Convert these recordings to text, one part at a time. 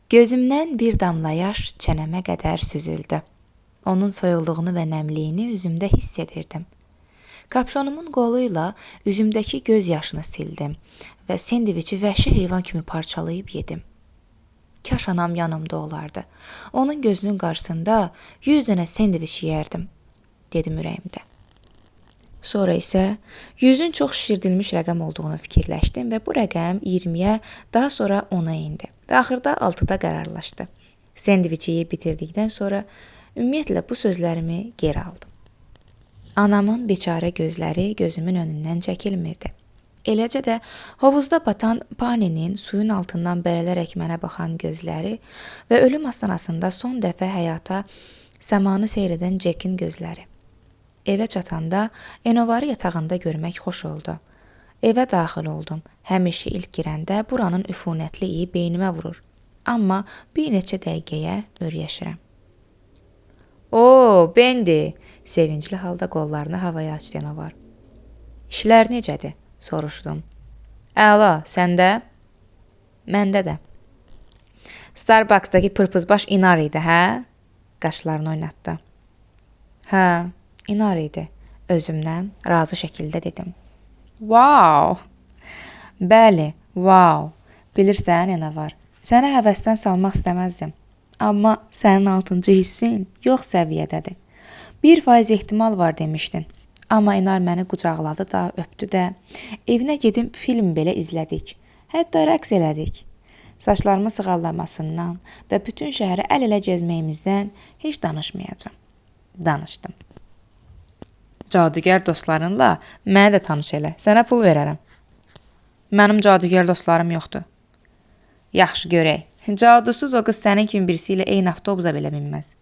Gözümdən bir damla yaş çənəmə qədər süzüldü. Onun soyuqluğunu və nəmliyini üzümdə hiss edirdim. Kapşonumun qoluyla üzümdəki göz yaşını sildim və sendviçi vəhşi heyvan kimi parçalayıb yedim. Kaş anam yanımda olardı. Onun gözünün qarşısında 100 dənə sendviç yeyərdim, dedim ürəyimdə. Sonra isə 100-ün çox şişirdilmiş rəqəm olduğunu fikirləşdim və bu rəqəm 20-yə, daha sonra 10-a indi və axırda 6-da qərarlaşdı. Sendviçi yeyib bitirdikdən sonra ümumiyyətlə bu sözlərimi geri aldım. Anamın biçarə gözləri gözümün önündən çəkilmirdi. Eləcə də hovuzda batan Paninin suyun altından bərələrək mənə baxan gözləri və ölüm astanasında son dəfə həyata səmanı seyr edən Jackin gözləri. Evə çatanda Enovarı yatağında görmək xoş oldu. Evə daxil oldum. Həmişə ilk girəndə buranın üfunətli iyi beynimə vurur. Amma bir neçə dəqiqəyə öyrəşirəm. "Oo, Bendi!" Sevincli halda qollarını havaya açdı Enovar. "İşlər necədir?" soruşdum. "Əla, səndə?" "Məndə də." "Starbucksdakı pırpızbaş inar idi, hə?" Qaşlarını oynatdı. "Hə, inar idi." Özümdən razı şəkildə dedim. "Wow!" "Bəli, wow. Bilirsən, Enovar, səni həvəsdən salmaq istəməzdim. Amma sənin 6-cı hissin yox səviyyədədir. 1% ehtimal var demişdin. Amma inar məni qucaqladı da, öpdü də. Evinə gedib film belə izlədik. Hətta rəqs elədik. Saçlarımı sığallamasından və bütün şəhəri əl-ələ gəzməyimizdən heç danışmayacağam." Danışdım. "Cadugər dostlarınla məni də tanış elə. Sənə pul verərəm." "Mənim cadugər dostlarım yoxdur." "Yaxşı görək. Cadusuz o qız sənin kimi birisi ilə eyni avtobusa belə minməz."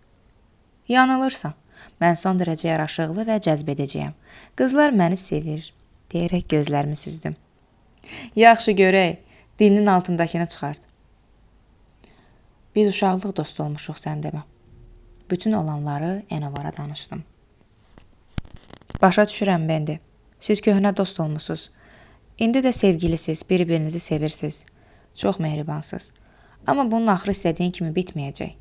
"Yanılırsan. Mən son dərəcə yaraşıqlı və cəzb edəcəyəm. Qızlar məni sevir." deyərək gözlərimi süzdüm. "Yaxşı görək. Dilinin altındakını çıxart." "Biz uşaqlıq dostu olmuşuq, sən demə." Bütün olanları Enovara danışdım. "Başa düşürəm, Bendi. Siz köhnə dost olmusunuz. İndi də sevgilisiz, bir-birinizi sevirsiniz. Çox mehribansınız. Amma bunun axırı istədiyin kimi bitməyəcək.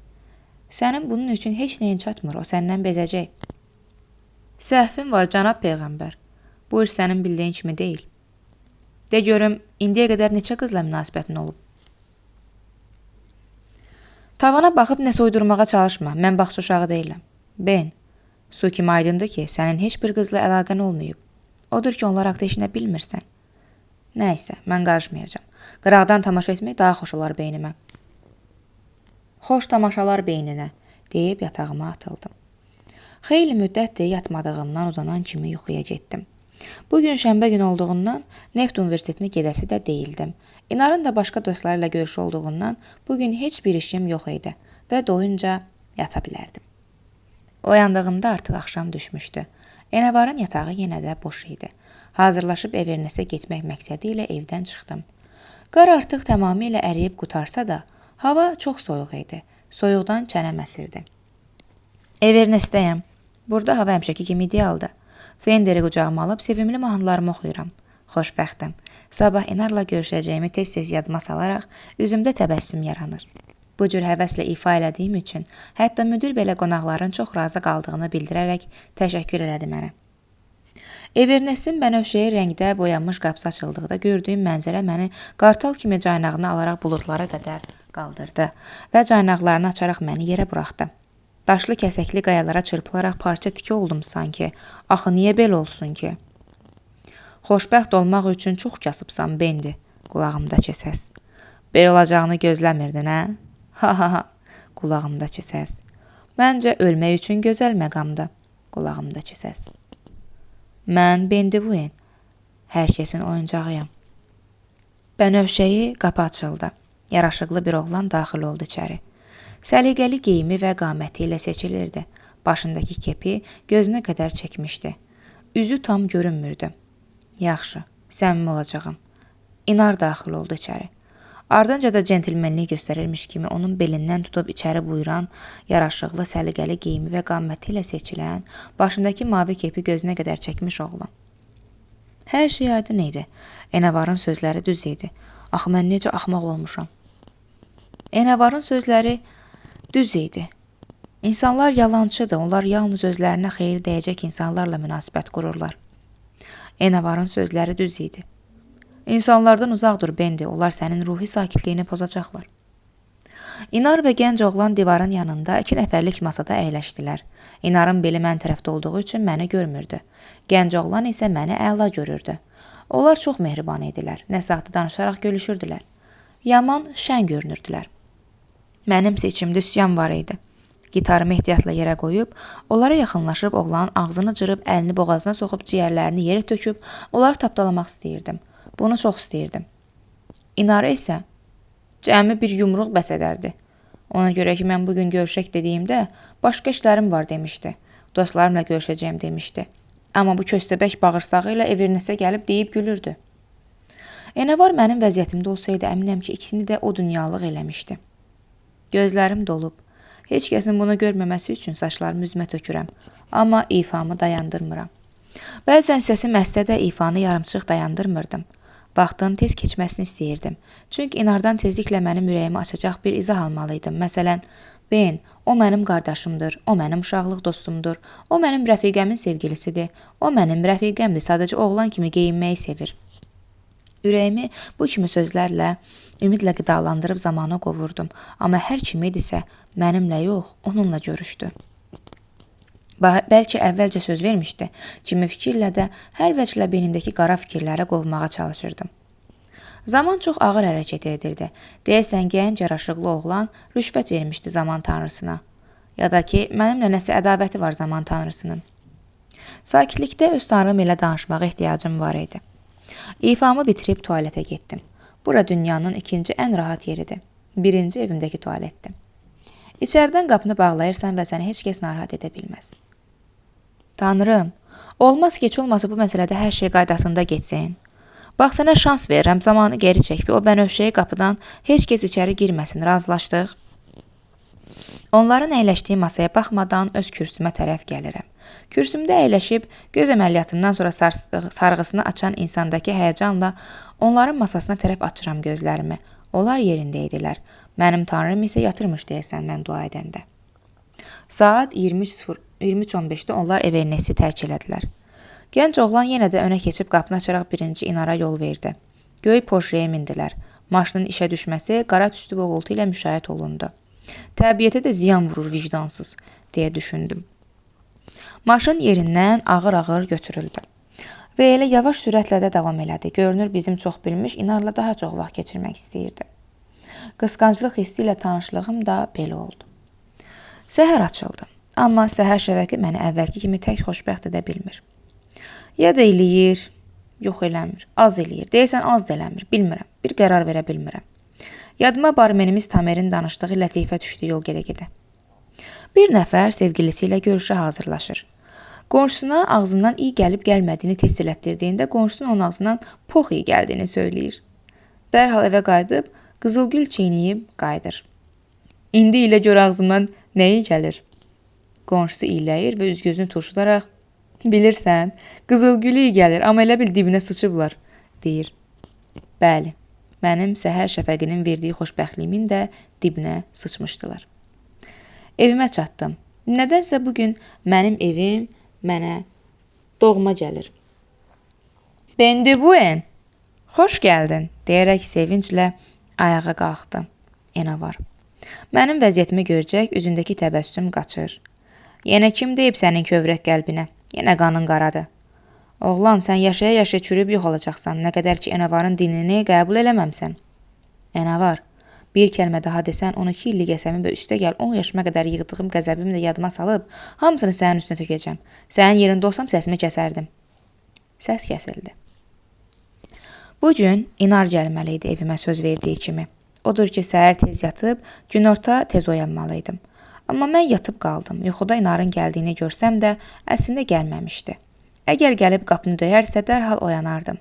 Sənin bunun üçün heç nəyin çatmır, o səndən bezəcək." "Səhvin var, cənab Peyğəmbər. Bu iş sənin bildiyin kimi deyil." "De görüm, indiyə qədər neçə qızla münasibətin olub?" "Tavana baxıb nəsə uydurmağa çalışma, mən baxçı uşağı deyiləm. Ben, su kimi aydındır ki, sənin heç bir qızla əlaqən olmayıb. Odur ki, onlar haqda heç nə bilmirsən." "Nəysə, mən qarışmayacağam. Qıraqdan tamaşa etmək daha xoş olar beynimə." "Xoş tamaşalar beyninə," deyib yatağıma atıldım. Xeyli müddətdir yatmadığımdan uzanan kimi yuxuya getdim. Bugün şənbə gün olduğundan Neft Universitetinə gedəsi də deyildim. İnarın da başqa dostları ilə görüş olduğundan bugün heç bir işim yox idi və doyunca yata bilərdim. Oyandığımda artıq axşam düşmüşdü. Enovarın yatağı yenə də boş idi. Hazırlaşıb Evernəsə getmək məqsədi ilə evdən çıxdım. Qar artıq tamamilə əriyib qutarsa da, hava çox soyuq idi. Soyuqdan çənəm əsirdi. Evernəsdəyəm. Burada hava həmişəki kimi idealdır. Fenderi qucağıma alıb sevimli mahnılarımı oxuyuram. Xoşbəxtəm. Sabah İnarla görüşəcəyimi tez-tez yadıma salaraq üzümdə təbəssüm yaranır. Bu cür həvəslə ifa elədiyim üçün hətta müdir belə qonaqların çox razı qaldığını bildirərək təşəkkür elədi mənə. Evernəsin bənövşəyi rəngdə boyanmış qapısı açıldıqda gördüyüm mənzərə məni qartal kimi caynağını alaraq buludlara qədər qaldırdı və caynaqlarını açaraq məni yerə buraxdı. Daşlı kəsəkli qayalara çırpılaraq parça tiki oldum sanki. Axı niyə belə olsun ki? "Xoşbəxt olmaq üçün çox kasıbsan, Bendi," qulağımdakı səs. "Belə olacağını gözləmirdin, hə?" "Ha ha ha," qulağımdakı səs. "Məncə ölmək üçün gözəl məqamdır," qulağımdakı səs. "Mən Bendi Wayne, hər kəsin oyuncağıyam." Bənövşəyi qapı açıldı. Yaraşıqlı bir oğlan daxil oldu içəri. Səliqəli geyimi və qaməti ilə seçilirdi. Başındakı kepi gözünə qədər çəkmişdi. Üzü tam görünmürdü. "Yaxşı, səmimi olacağam." İnar daxil oldu içəri. Ardınca da centilmenlik göstərirmiş kimi onun belindən tutub içəri buyuran, yaraşıqlı, səliqəli geyimi və qaməti ilə seçilən, başındakı mavi kepi gözünə qədər çəkmiş oğlan. Hər şey aydın idi. Enovarın sözləri düz idi. Axı mən necə axmaq olmuşam. Enavarın sözləri düz idi. İnsanlar yalançıdır, onlar yalnız özlərinə xeyir dəyəcək insanlarla münasibət qururlar. Enavarın sözləri düz idi. İnsanlardan uzaq dur Bendi, onlar sənin ruhi sakitliyini pozacaqlar. İnar və gənc oğlan divarın yanında 2 nəfərlik masada əyləşdilər. İnarın beli mən tərəfdə olduğu üçün məni görmürdü. Gənc oğlan isə məni əla görürdü. Onlar çox mehriban idilər, nə saatı danışaraq gülüşürdülər. Yaman şən görünürdülər. Mənim seçimdə üsyan var idi. Gitarımı ehtiyatla yerə qoyub, onlara yaxınlaşıb oğlanın ağzını cırıb, əlini boğazına soxub, ciyərlərini yerə töküb, onları tapdalamaq istəyirdim. Bunu çox istəyirdim. İnara isə cəmi bir yumruq bəs edərdi. Ona görə ki, mən bugün görüşək dediyimdə başqa işlərim var demişdi. Dostlarımla görüşəcəyim demişdi. Amma bu köstəbək bağırsağı ilə Evernəsə gəlib deyib gülürdü. Enavar mənim vəziyyətimdə olsaydı, əminəm ki, ikisini də o dünyalıq eləmişdi. Gözlərim dolub. Heç kəsin bunu görməməsi üçün saçlarımı üzümə tökürəm. Amma ifamı dayandırmıram. Bəzən səsim əssə də ifanı yarımçıq dayandırmırdım. Vaxtın tez keçməsini istəyirdim. Çünki inardan tezliklə mənim ürəyimi açacaq bir izah almalıydım. Məsələn, Ben, o mənim qardaşımdır, o mənim uşaqlıq dostumdur, o mənim rəfiqəmin sevgilisidir, o mənim rəfiqəmdir, sadəcə oğlan kimi geyinməyi sevir. Ürəyimi bu kimi sözlərlə, ümidlə qidalandırıb zamanı qovurdum. Amma hər kim idisə, mənimlə yox, onunla görüşdü. Bəlkə əvvəlcə söz vermişdi, kimi fikirlə də hər vəclə beynimdəki qara fikirləri qovmağa çalışırdım. Zaman çox ağır hərəkət edirdi. Deyəsən, gənc yaraşıqlı oğlan rüşvət vermişdi zaman tanrısına. Ya da ki, mənimlə nəsə ədavəti var zaman tanrısının. Sakitlikdə öz tanrım ilə danışmağa ehtiyacım var idi. İfamı bitirib tualetə getdim. Bura dünyanın ikinci ən rahat yeridir. Birinci evimdəki tualetdir. İçəridən qapını bağlayırsan və səni heç kəs narahat edə bilməz. Tanrım, olmaz ki, heç olmasa bu məsələdə hər şey qaydasında getsin. Bax, sənə şans verirəm, zamanı geri çək və o bənövşəyi qapıdan heç kəs içəri girməsin, razılaşdıq. Onların əyləşdiyi masaya baxmadan öz kürsümə tərəf gəlirəm. Kürsümdə əyləşib, göz əməliyyatından sonra sarğısını açan insandakı həyəcanla onların masasına tərəf açıram gözlərimi. Onlar yerində idilər. Mənim tanrım isə yatırmış deyəsən mən dua edəndə. Saat 23:15-də onlar Evernesi tərk elədilər. Gənc oğlan yenə də önə keçib qapını açaraq birinci inara yol verdi. Göy Porscheyə mindilər. Maşının işə düşməsi qara tüstü boğultu ilə müşahidə olundu. Təbiətə də ziyan vurur vicdansız, deyə düşündüm. Maşın yerindən ağır-ağır götürüldü. Və elə yavaş sürətlə də davam elədi. Görünür, bizim çox bilmiş inarla daha çox vaxt keçirmək istəyirdi. Qısqanclıq hissi ilə tanışlığım da belə oldu. Səhər açıldı. Amma səhər şəvəqi məni əvvəlki kimi tək xoşbəxt edə bilmir. Ya da eləyir, yox eləmir, az eləyir, deyəsən az da eləmir, bilmirəm, bir qərar verə bilmirəm. Yadıma barmenimiz Tamerin danışdığı lətifə düşdü yol gedə-gedə. Bir nəfər sevgilisi ilə görüşə hazırlaşır. Qonşusuna ağzından iyi gəlib gəlmədiyini test elətdirdiyində qonşusunun onun ağzından pox iyi gəldiyini söyləyir. Dərhal evə qayıdıb, qızılgül çeynəyib qayıdır. İndi ilə gör ağzımdan nə iyi gəlir? Qonşusu iyləyir və üz-gözünü turşudaraq, bilirsən, qızılgül iyi gəlir, amma elə bil dibinə sıçıblar, deyir. Bəli, mənim səhər şəfəqinin verdiyi xoşbəxtliyimin də dibinə sıçmışdılar. Evimə çatdım. Nədənsə bugün mənim evim mənə doğma gəlir. Bendivuen, xoş gəldin, deyərək sevinclə ayağa qalxdı. Enavar. Mənim vəziyyətimi görəcək, üzündəki təbəssüm qaçır. Yenə kim deyib sənin kövrək qəlbinə? Yenə qanın qaradır. Oğlan, sən yaşaya-yaşaya çürüb yox olacaqsan, nə qədər ki Enavarın dinini qəbul eləməmsən. Enavar, bir kəlmə daha desən, 12 illik qəsəmi və üstə gəl 10 yaşıma qədər yığdığım qəzəbimi də yadıma salıb, hamısını sənin üstünə tökəcəm. Sənin yerində olsam səsimi kəsərdim. Səs kəsildi. Bugün İnar gəlməli idi evimə söz verdiyi kimi. Odur ki, səhər tez yatıb, günorta tez oyanmalıydım. Amma mən yatıb qaldım. Yuxuda İnarın gəldiyini görsəm də, əslində gəlməmişdi. Əgər gəlib qapını döyərsə, dərhal oyanardım.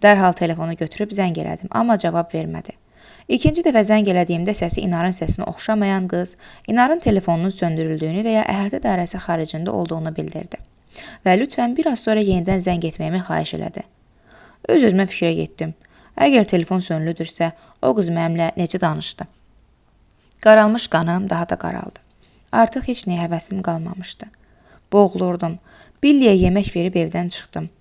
Dərhal telefonu götürüb zəng elədim, amma cavab vermədi. İkinci dəfə zəng elədiyimdə səsi İnarın səsinə oxşamayan qız, İnarın telefonunun söndürüldüyünü və ya əhatə dairəsi xaricində olduğunu bildirdi. Və lütfən bir az sonra yenidən zəng etməyimi xahiş elədi. Öz-özümə fikrə getdim. Əgər telefon sönülüdürsə, o qız mənimlə necə danışdı? Qaralmış qanım daha da qaraldı. Artıq heç nəyə həvəsim qalmamışdı. Boğulurdum. Billiyə yemək verib evdən çıxdım.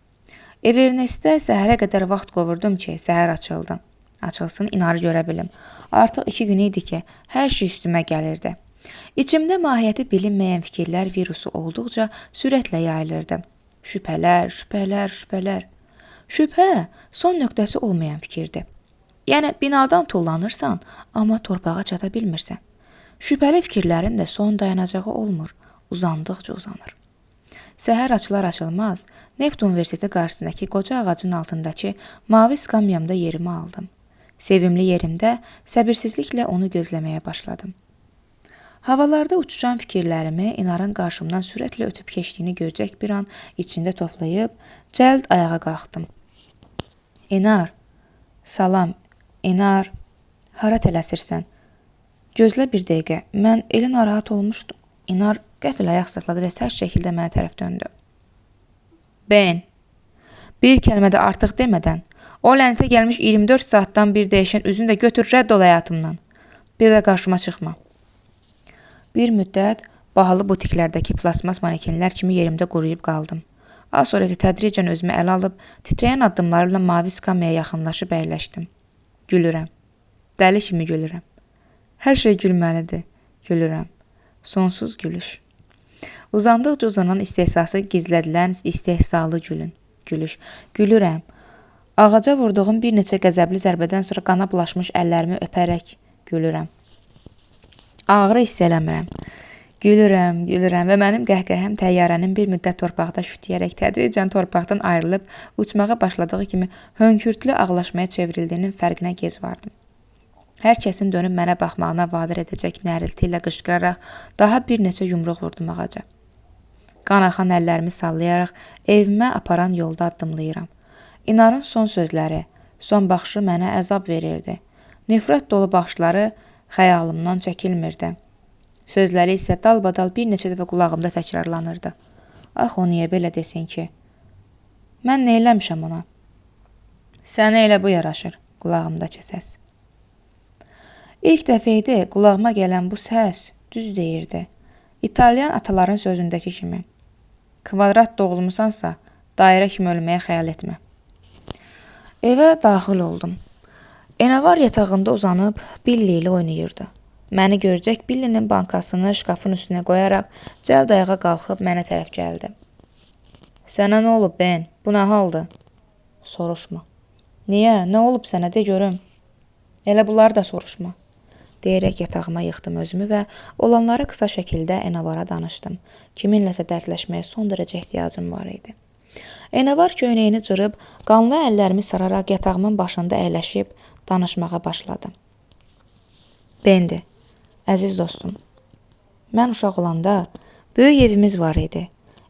Evernestdə səhərə qədər vaxt qovurdum ki, səhər açıldı. Açılsın, İnarı görə bilim. Artıq 2 gün idi ki, hər şey üstümə gəlirdi. İçimdə mahiyyəti bilinməyən fikirlər virusu olduqca sürətlə yayılırdı. Şübhələr, şübhələr, şübhələr. Şübhə son nöqtəsi olmayan fikirdir. Yəni, binadan tullanırsan, amma torpağa çata bilmirsən. Şübhəli fikirlərin də son dayanacağı olmur, uzandıqca uzanır. Səhər açılar-açılmaz, Neft Universiteti qarşısındakı qoca ağacın altındakı mavi skamyamda yerimi aldım. Sevimli yerimdə səbirsizliklə onu gözləməyə başladım. Havalarda uçuşan fikirlərimi İnarın qarşımdan sürətlə ötüb keçdiyini görəcək bir an içində toplayıb, cəld ayağa qalxdım. İnar, salam, İnar, hara tələsirsən? Gözlə bir dəqiqə, mən elə narahat olmuşdum. İnar qəfil ayaq saxladı və sərt şəkildə mənə tərəf döndü. Ben, bir kəlmədə artıq demədən, o lənətə gəlmiş 24 saatdan bir dəyişən üzünü də götür, rədd ol həyatımdan. Bir də qarşıma çıxma. Bir müddət bahalı butiklərdəki plasmas manekenlər kimi yerimdə quruyub qaldım. Az sonra isə tədricən özümü ələ alıb, titrəyən addımlarımla mavi skamyaya yaxınlaşıb əyləşdim. Gülürəm. Dəli kimi gülürəm. Hər şey gülməlidir. Gülürəm. Sonsuz gülüş. Uzandıqca uzanan istehsası gizlədilən istehsalı gülüş. Gülürəm. Ağaca vurduğum bir neçə qəzəbli zərbədən sonra qana bulaşmış əllərimi öpərək gülürəm. Ağrı hiss eləmirəm. Gülürəm və mənim qəhqəhəm təyyarənin bir müddət torpaqda şütüyərək tədricən torpaqdan ayrılıb uçmağa başladığı kimi hönkürtlü ağlaşmaya çevrildiyinin fərqinə gec vardım. Hər kəsin dönüb mənə baxmağına vadir edəcək nərilti ilə qışqıraraq daha bir neçə yumruq vurdum ağaca. Qan axan əllərimi sallayaraq evimə aparan yolda addımlayıram. İnarın son sözləri, son baxışı mənə əzab verirdi. Nifrət dolu baxışları xəyalımdan çəkilmirdi. Sözləri isə dalbadal bir neçə dəfə qulağımda təkrarlanırdı. Ax, o niyə belə desin ki? Mən nə eləmişəm ona? Sənə elə bu yaraşır, qulağımdakı səs. İlk dəfə idi qulağıma gələn bu səs düz deyirdi. İtalyan ataların sözündəki kimi. Kvadrat doğulmusansa, dairə kimi ölməyə xəyal etmə. Evə daxil oldum. Enavar yatağında uzanıb Billi ilə oynayırdı. Məni görəcək Billinin bankasını şkafın üstünə qoyaraq cəld ayağa qalxıb mənə tərəf gəldi. Sənə nə olub, Ben? Bu nə haldır? Soruşma. Niyə? Nə olub sənə? De görüm. Elə bunları da soruşma. Deyərək yatağıma yıxdım özümü və olanları qısa şəkildə Enavara danışdım. Kiminləsə dərdləşməyə son dərəcə ehtiyacım var idi. Enavar köynəyini cırıb, qanlı əllərimi sararaq yatağımın başında əyləşib danışmağa başladı. Bendi, əziz dostum, mən uşaq olanda böyük evimiz var idi.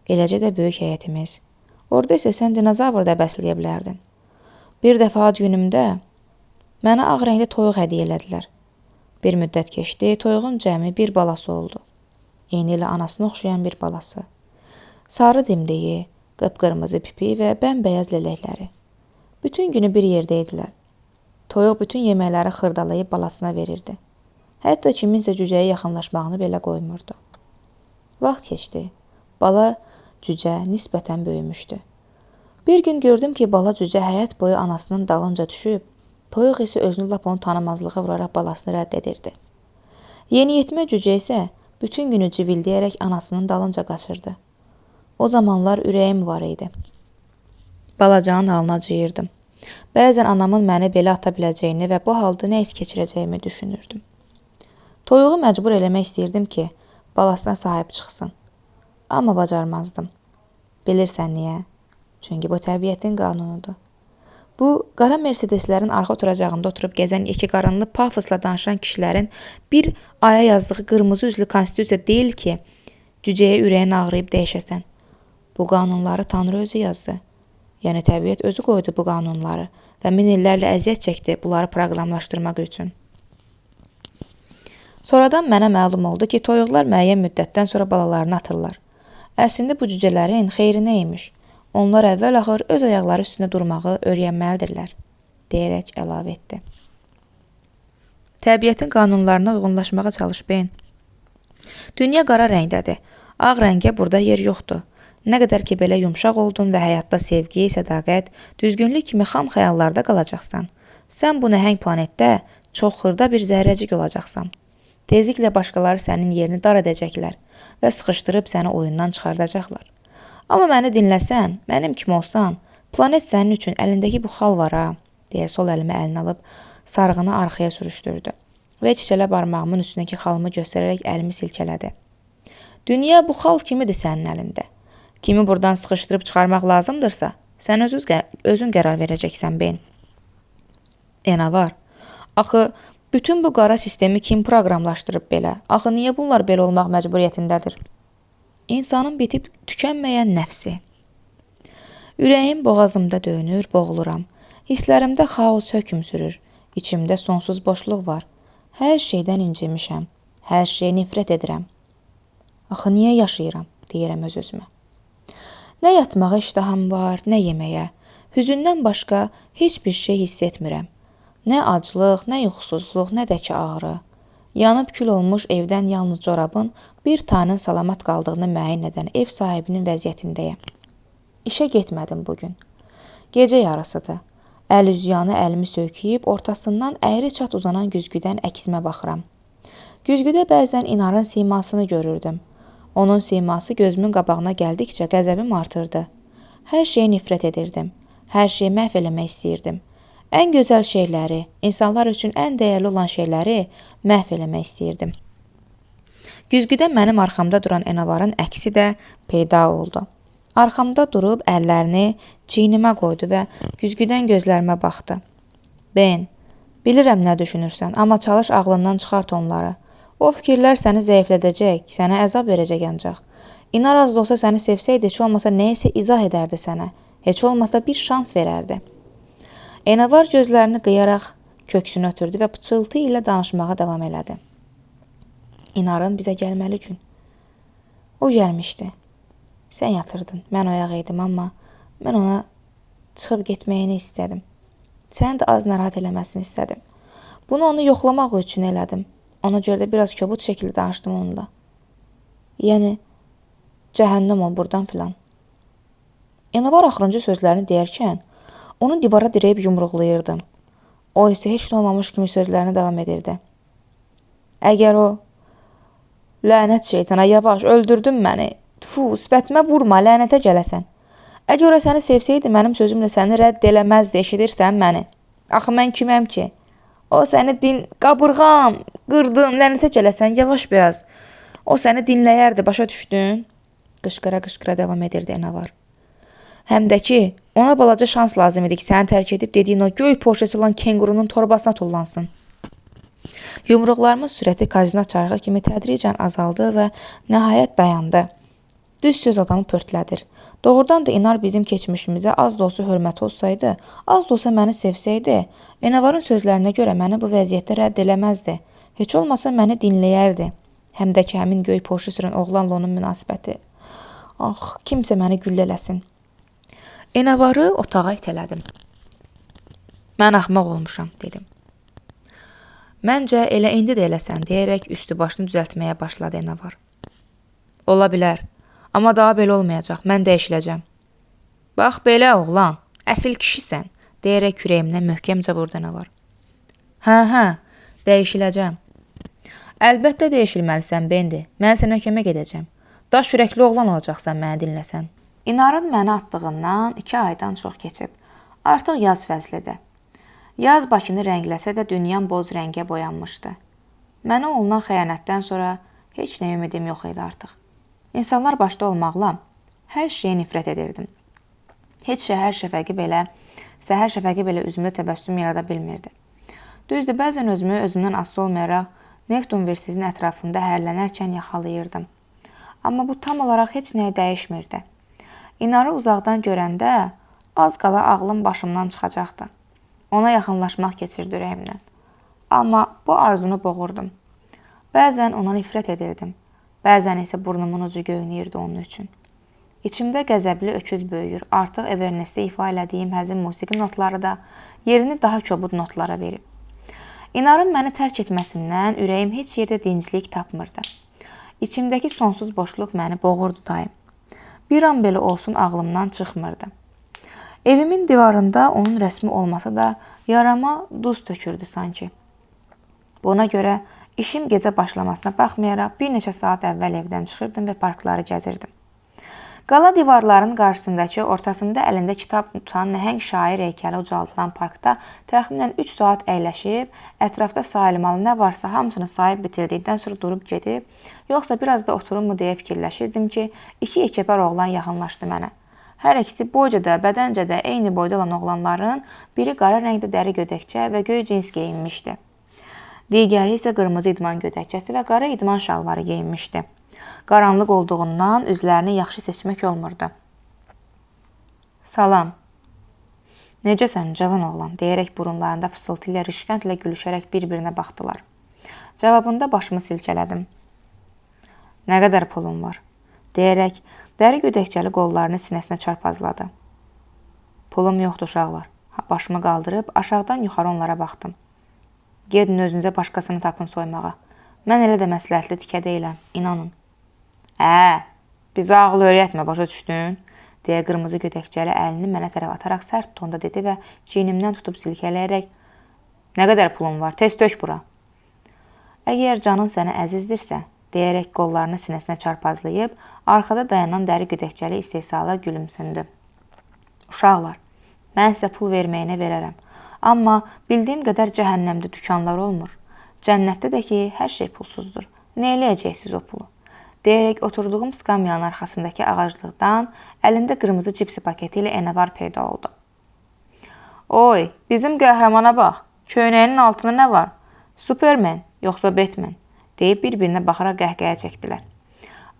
Eləcə də böyük həyətimiz. Orada isə sən dinozavr da bəsləyə bilərdin. Bir dəfə ad günümdə mənə ağ rəngli toyuq hədiyyə elədilər. Bir müddət keçdi, toyuğun cəmi bir balası oldu. Eyni ilə anasına oxşayan bir balası. Sarı dimdiyi, qıpqırmızı pipi və bəmbəyaz lələkləri. Bütün günü bir yerdə idilər. Toyuq bütün yeməkləri xırdalayıb balasına verirdi. Hətta kiminsə cücəyə yaxınlaşmağını belə qoymurdu. Vaxt keçdi. Bala cücə nisbətən böyümüşdü. Bir gün gördüm ki, bala cücə həyat boyu anasının dalınca düşüb, toyuq isə özünü lap onu tanımazlığa vuraraq balasını rədd edirdi. Yeniyetmə cücə isə bütün günü civildəyərək anasının dalınca qaçırdı. O zamanlar ürəyim var idi. Balacanın halına acıyırdım. Bəzən anamın məni belə ata biləcəyini və bu halda nə hiss keçirəcəyimi düşünürdüm. Toyuğu məcbur eləmək istəyirdim ki, balasına sahib çıxsın. Amma bacarmazdım. Bilirsən niyə? Çünki bu təbiətin qanunudur. Bu, qara Mercedeslərin arxa oturacağında oturub gəzən iki qarınlı pafosla danışan kişilərin bir aya yazdığı qırmızı üzlü konstitusiya deyil ki, cücəyə ürəyin ağrıyıb dəyişəsən. Bu qanunları Tanrı özü yazdı. Yəni təbiət özü qoydu bu qanunları və min illərlə əziyyət çəkdi bunları proqramlaşdırmaq üçün. Sonradan mənə məlum oldu ki, toyuqlar müəyyən müddətdən sonra balalarını atırlar. Əslində bu cücələrin xeyrinə imiş. Onlar əvvəl-axır öz ayaqları üstündə durmağı öyrənməlidirlər, deyərək əlavə etdi. Təbiətin qanunlarına uyğunlaşmağa çalış, Ben. Dünya qara rəngdədir. Ağ rəngə burada yer yoxdur. Nə qədər ki belə yumşaq oldun və həyatda sevgi, sədaqət, düzgünlük kimi xam xəyallarda qalacaqsan. Sən bu nəhəng planetdə çox xırda bir zərrəcik olacaqsan. Tezliklə başqaları sənin yerini dar edəcəklər və sıxışdırıb səni oyundan çıxardacaqlar. Amma məni dinləsən, mənim kimi olsan, planet sənin üçün əlindəki bu xal var ha, deyə sol əlimi əlinə alıb sarığını arxaya sürüşdürdü və çiçələ barmağımın üstündəki xalımı göstərərək əlimi silkələdi. Dünya bu xal kimidir sənin əlində. Kimi buradan sıxışdırıb çıxarmaq lazımdırsa, sən özün qərar verəcəksən, Ben. Enavar, axı bütün bu qara sistemi kim proqramlaşdırıb belə? Axı niyə bunlar belə olmaq məcburiyyətindədir? İnsanın bitib tükənməyən nəfsi. Ürəyim boğazımda döyünür, boğuluram. Hisslərimdə xaos hökm sürür. İçimdə sonsuz boşluq var. Hər şeydən incimişəm. Hər şeyə nifrət edirəm. Axı niyə yaşayıram, deyirəm öz-özümə. Nə yatmağa iştaham var, nə yeməyə. Hüzündən başqa heç bir şey hiss etmirəm. Nə aclıq, nə yuxusuzluq, nə də ki ağrı. Yanıb kül olmuş evdən yalnız corabın bir tanın salamat qaldığını müəyyən edən ev sahibinin vəziyyətindəyəm. İşə getmədim bugün. Gecə yarısıdır. Əl üzyanı əlimi söykəyib ortasından əyri çat uzanan güzgüdən əksimə baxıram. Güzgüdə bəzən İnarın simasını görürdüm. Onun siması gözümün qabağına gəldikcə qəzəbim artırdı. Hər şeyə nifrət edirdim. Hər şeyi məhv eləmək istəyirdim. Ən gözəl şeyləri, insanlar üçün ən dəyərli olan şeyləri məhv eləmək istəyirdim. Güzgüdə mənim arxamda duran Enavarın əksi də peyda oldu. Arxamda durub əllərini çiynimə qoydu və güzgüdən gözlərimə baxdı. Ben, bilirəm nə düşünürsən, amma çalış ağlından çıxart onları. O fikirlər səni zəiflədəcək, sənə əzab verəcək ancaq. İnar az da olsa səni sevsəydi, heç olmasa nəyisə izah edərdi sənə. Heç olmasa bir şans verərdi. Enavar gözlərini qıyaraq köksünü ötürdü və pıçıltı ilə danışmağa davam elədi. İnarın bizə gəlməli gün. O gəlmişdi. Sən yatırdın, mən oyaq idim, amma mən ona çıxıb getməyini istədim. Səni də az narahat eləməsini istədim. Bunu onu yoxlamaq üçün elədim. Ona görə də biraz kobud şəkildə danışdım onunla. Yəni, cəhənnəm ol buradan filan. Enavar axırıncı sözlərini deyərkən, onu divara dirəyib yumruqlayırdım. O isə heç nə olmamış kimi sözlərini davam edirdi. Əgər o, lənət şeytana, yavaş, öldürdün məni. Tfu, sifətimə vurma, lənətə gələsən. Əgər o səni sevsəydi, mənim sözümlə səni rədd eləməzdi, eşidirsən məni. Axı mən kiməm ki? O səni qabırğam, qırdın, lənətə gələsən, yavaş biraz. O səni dinləyərdi, başa düşdün? Qışqıra-qışqıra davam edirdi Enavar. Həm də ki, ona balaca şans lazım idi ki, səni tərk edib dediyin o göy poşeti olan kengurunun torbasına tullansın. Yumruqlarımın sürəti kazino çarxı kimi tədricən azaldı və nəhayət dayandı. Düz söz adamı pörtlədir. Doğrudan da İnar bizim keçmişimizə az da olsa hörməti olsaydı, az da olsa məni sevsəydi, Enavarın sözlərinə görə məni bu vəziyyətdə rədd eləməzdi. Heç olmasa məni dinləyərdi. Həm də ki, həmin göy poşu sürən oğlanla onun münasibəti. Ah, kimsə məni güllələsin. Enavarı otağa itələdim. Mən axmaq olmuşam, dedim. Məncə elə indi də eləsən, deyərək üstü başını düzəltməyə başladı Enavar. Ola bilər. Amma daha belə olmayacaq, mən dəyişiləcəm. Bax belə oğlan, əsil kişisən, deyərək kürəyimdən möhkəmcə vurdu Enavar. Hə, dəyişiləcəm. Əlbəttə dəyişilməlisən, Bendi, mən sənə kömək edəcəm. Daş ürəkli oğlan olacaqsan, məni dinləsən. İnarın məni atdığından 2 aydan çox keçib. Artıq yaz fəslidir. Yaz Bakını rəngləsə də dünyam boz rəngə boyanmışdı. Mənə olunan xəyanətdən sonra heç nə ümidim yox idi artıq. İnsanlar başda olmaqla hər şeyə nifrət edirdim. Heç səhər şəfəqi belə üzümdə təbəssüm yarada bilmirdi. Düzdür, bəzən özümü özümdən asılı olmayaraq Neft Universitetinin ətrafında hərlənərkən yaxalayırdım. Amma bu tam olaraq heç nəyə dəyişmirdi. İnarı uzaqdan görəndə az qala ağlım başımdan çıxacaqdı. Ona yaxınlaşmaq keçirdi ürəyimdən. Amma bu arzunu boğurdum. Bəzən ona nifrət edirdim. Bəzən isə burnumun ucu göynəyirdi onun üçün. İçimdə qəzəbli öküz böyüyür. Artıq Evernestdə ifa elədiyim həzin musiqi notları da yerini daha kobud notlara verib. İnarın məni tərk etməsindən ürəyim heç yerdə dinclik tapmırdı. İçimdəki sonsuz boşluq məni boğurdu daim. Bir an belə olsun ağlımdan çıxmırdı. Evimin divarında onun rəsmi olmasa da yarama duz tökürdü sanki. Buna görə işim gecə başlamasına baxmayaraq bir neçə saat əvvəl evdən çıxırdım və parkları gəzirdim. Qala divarların qarşısındakı, ortasında əlində kitab tutan nəhəng şair heykəli ucaldılan parkda təxminən 3 saat əyləşib, ətrafda sayılmalı nə varsa hamısını sayıb bitirdikdən sonra durub gedib, yoxsa biraz da oturummu deyə fikirləşirdim ki, 2 yekəpər oğlan yaxınlaşdı mənə. Hər ikisi boycada, bədəncədə eyni boyda olan oğlanların biri qara rəngdə dəri gödəkçə və göy cins geyinmişdi. Digəri isə qırmızı idman gödəkçəsi və qara idman şalvarı geyinmişdi. Qaranlıq olduğundan üzlərini yaxşı seçmək olmurdu. Salam. Necəsən, cavan oğlan, deyərək burunlarında fısıltı ilə, rişkəndlə gülüşərək bir-birinə baxdılar. Cavabında başımı silkələdim. Nə qədər pulun var? Deyərək, dəri gödəkçəli qollarını sinəsinə çarpazladı. Pulum yoxdur, uşaqlar. Başımı qaldırıb, aşağıdan yuxarı onlara baxdım. Gedin özünüzə başqasını tapın soymağa. Mən elə də məsləhətli tikə deyiləm, inanın. Bizə ağıl öyrətmə, başa düşdün? Deyə qırmızı gödəkçəli əlini mənə tərəf ataraq sərt tonda dedi və çiynimdən tutub silkələyərək nə qədər pulun var, tez tök bura. Əgər canın sənə əzizdirsə, deyərək qollarını sinəsinə çarpazlayıb, arxada dayanan dəri gödəkçəli istehsala gülümsündü. Uşaqlar, mən sizə pul verməyinə verərəm. Amma bildiyim qədər cəhənnəmdə dükanlar olmur. Cənnətdə də ki, hər şey pulsuzdur. Nə eləyəcəksiniz o pulu? Deyərək oturduğum skamyanın arxasındakı ağaclıqdan əlində qırmızı cipsi paketi ilə Enavar peyda oldu. Oy, bizim qəhrəmana bax, köynəyinin altında nə var? Superman, yoxsa Batman, deyib bir-birinə baxaraq qəhqəyə çəkdilər.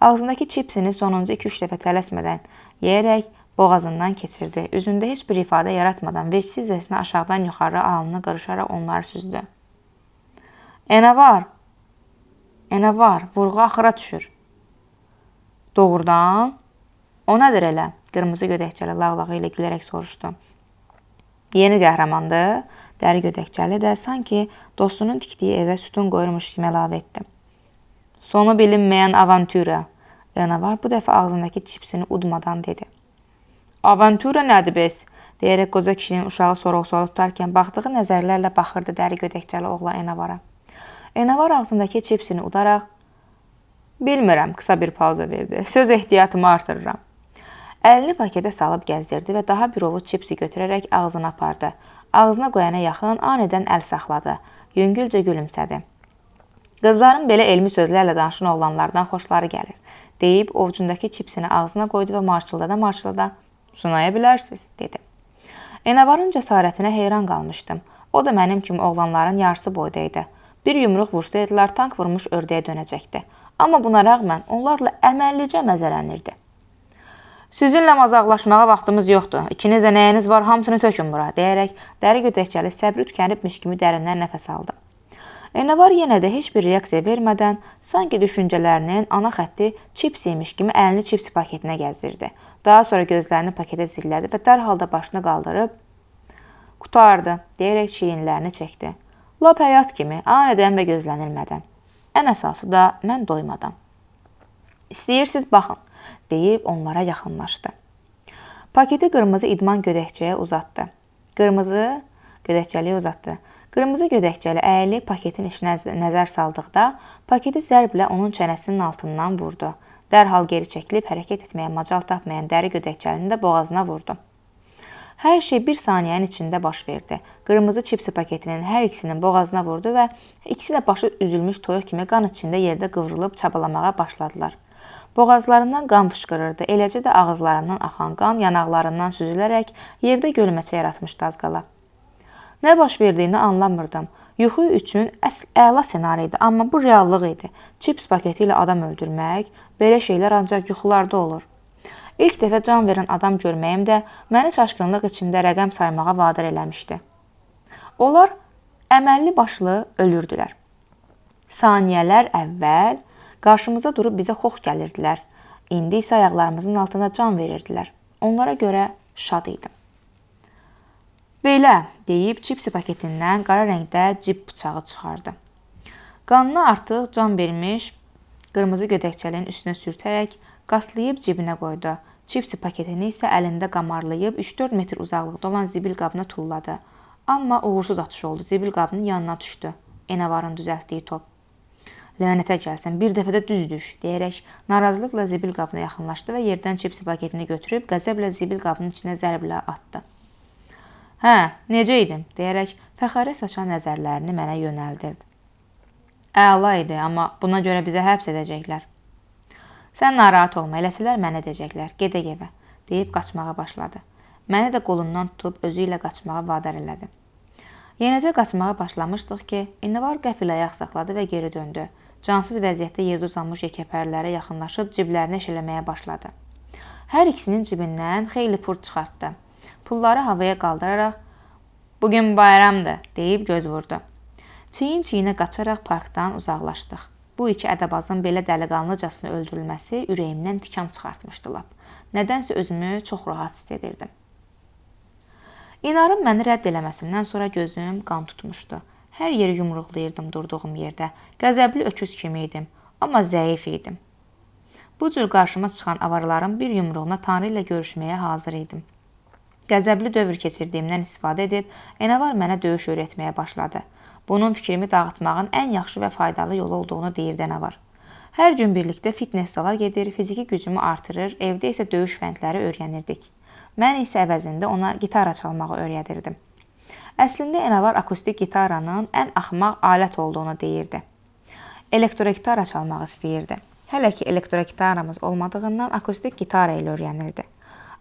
Ağzındakı çipsini sonuncu 2-3 dəfə tələsmədən yeyərək boğazından keçirdi. Üzündə heç bir ifadə yaratmadan vecsizzəsinə aşağıdan yuxarı alnını qırışaraq onları süzdü. Enavar, vurğu axıra düşür. Doğrudan? O nədir elə? Qırmızı gödəkçəli lağlağı ilə gülərək soruşdu. Yeni qəhrəmandır. Dəri gödəkçəli də sanki dostunun tikdiyi evə sütun qoyurmuş kimi əlavə etdi. Sonu bilinməyən avantura. Enavar bu dəfə ağzındakı çipsini udmadan dedi. Avantura nədir bəs? Deyərək qoca kişinin uşağı sorğu-sual tutarkən baxdığı nəzərlərlə baxırdı dəri gödəkçəli oğlan Enavara. Enavar ağzındakı çipsini udaraq bilmirəm, qısa bir pauza verdi. Söz ehtiyatımı artırıram. Əlini paketə salıb gəzdirdi və daha bir ovuc çipsi götürərək ağzına apardı. Ağzına qoyana yaxın anidən əl saxladı. Yüngülcə gülümsədi. Qızların belə elmi sözlərlə danışan oğlanlardan xoşları gəlir, deyib ovucundakı çipsini ağzına qoydu və marçılada sunaya bilərsiniz, dedi. Enavarın cəsarətinə heyran qalmışdım. O da mənim kimi oğlanların yarısı boydaydı. Bir yumruq vursaydılar, tank vurmuş ördəyə dönəcəkdi. Amma buna rəğmən onlarla əməllicə məzələnirdi. Sizinlə mazaqlaşmağa vaxtımız yoxdur. İkiniz də nəyiniz var, hamısını tökün bura, deyərək dəri gödəkçəli səbri tükənibmiş kimi dərindən nəfəs aldı. Enavar yenə də heç bir reaksiya vermədən, sanki düşüncələrinin ana xətti çips yemiş kimi əlini çips paketinə gəzdirdi. Daha sonra gözlərini paketə zillədi və dərhal da başını qaldırıb qutardı, deyərək çiyinlərini çəkdi. Lap həyat kimi, anidən və gözlənilmədən. Ən əsası da mən doymadan. İstəyirsiz baxın, deyib onlara yaxınlaşdı. Paketi qırmızı idman gödəkçəyə uzatdı. Qırmızı gödəkçəli əyilib paketin içinə nəzər saldıqda, paketi zərblə onun çənəsinin altından vurdu. Dərhal geri çəkilib hərəkət etməyə macal tapmayan dəri gödəkçəlini də boğazına vurdu. Hər şey bir saniyənin içində baş verdi. Qırmızı çipsi paketinin hər ikisinin boğazına vurdu və ikisi də başı üzülmüş toyuq kimi qan içində yerdə qıvrılıb çabalamağa başladılar. Boğazlarından qan fışqırırdı. Eləcə də ağızlarından axan qan yanaqlarından süzülərək yerdə gölməçə yaratmışdı az qala. Nə baş verdiyini anlamırdım. Yuxu üçün əla ssenari idi, amma bu reallıq idi. Çips paketi ilə adam öldürmək, belə şeylər ancaq yuxularda olur. İlk dəfə can verən adam görməyim də məni çaşqınlıq içində rəqəm saymağa vadar eləmişdi. Onlar əməlli başlı ölürdülər. Saniyələr əvvəl qarşımıza durub bizə xox gəlirdilər. İndi isə ayaqlarımızın altında can verirdilər. Onlara görə şad idim. Belə deyib cipsi paketindən qara rəngdə cip bıçağı çıxardı. Qanına artıq can vermiş qırmızı gödəkçəliyin üstünə sürtərək qatlayıb cibinə qoydu. Cipsi paketini isə əlində qamarlayıb 3-4 metr uzaqlıqda olan zibil qabına tulladı. Amma uğursuz atış oldu. Zibil qabının yanına düşdü. Enavarın düzəltdiyi top. Lənətə gəlsən, bir dəfə də düz düş, deyərək narazılıqla zibil qabına yaxınlaşdı və yerdən cipsi paketini götürüb qəzəblə zibil qabının içinə zərblə atdı. Hə, necə idim, deyərək fəxarət saçan nəzərlərini mənə yönəldirdi. Əla idi, amma buna görə bizə həbs edəcəklər. Sən narahat olma, eləsələr mənə edəcəklər, gedək evə, deyib qaçmağa başladı. Məni də qolundan tutub özü ilə qaçmağa vadar elədi. Yenicə qaçmağa başlamışdıq ki, Enovar qəfil ayaq saxladı və geri döndü. Cansız vəziyyətdə yerdə uzanmış yekəpərlərə yaxınlaşıb ciblərini eşələməyə başladı. Hər ikisinin cibindən xeyli pul çıxartdı. Pulları havaya qaldıraraq, bugün bayramdır, deyib göz vurdu. Çiyin-çiyinə qaçaraq parkdan uzaqlaşdıq. Bu iki ədəbazın belə dəliqanlıcasına öldürülməsi ürəyimdən tikam çıxartmışdı lap. Nədənsə özümü çox rahat hiss edirdim. İnarın məni rədd eləməsindən sonra gözüm qan tutmuşdu. Hər yeri yumruqlayırdım durduğum yerdə. Qəzəbli öküz kimi idim, amma zəif idim. Bu cür qarşıma çıxan avarların bir yumruğuna Tanrı ilə görüşməyə hazır idim. Qəzəbli dövr keçirdiyimdən istifadə edib, Enavar mənə döyüş öyrətməyə başladı. Bunun fikrimi dağıtmağın ən yaxşı və faydalı yolu olduğunu deyirdi Enavar. Hər gün birlikdə fitness sala gedir, fiziki gücümü artırır, evdə isə döyüş fəndləri öyrənirdik. Mən isə əvəzində ona gitara çalmağı öyrədirdim. Əslində Enavar akustik gitaranın ən axmaq alət olduğunu deyirdi. Elektrogitara çalmaq istəyirdi. Hələ ki elektrogitaramız olmadığından akustik gitara ilə öyrənirdi.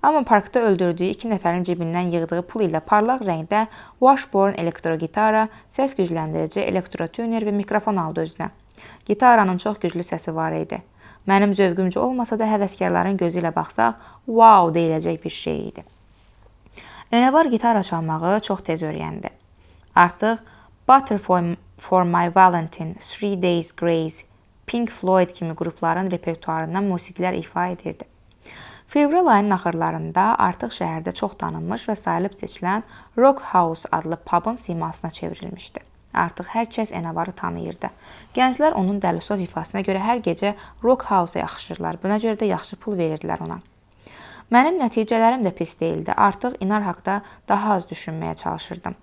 Amma parkda öldürdüyü 2 nəfərin cibindən yığdığı pul ilə parlaq rəngdə Washburn elektrogitara, səs gücləndirici, elektrotuner və mikrofon aldı özünə. Gitaranın çox güclü səsi var idi. Mənim zövqümcə olmasa da həvəskarların gözü ilə baxsaq, wow deyiləcək bir şey idi. Enavar gitara çalmağı çox tez öyrəndi. Artıq Butter for My Valentine, 3 Days Grace, Pink Floyd kimi qrupların repertuarından musiqilər ifa edirdi. Fevral ayının axırlarında artıq şəhərdə çox tanınmış və sayılıb seçilən Rock House adlı pubun simasına çevrilmişdi. Artıq hər kəs Enavarı tanıyırdı. Gənclər onun dəlisov ifasına görə hər gecə Rock House-a yaxışırlar. Buna görə də yaxşı pul verirdilər ona. Mənim nəticələrim də pis deyildi. Artıq İnar haqda daha az düşünməyə çalışırdım.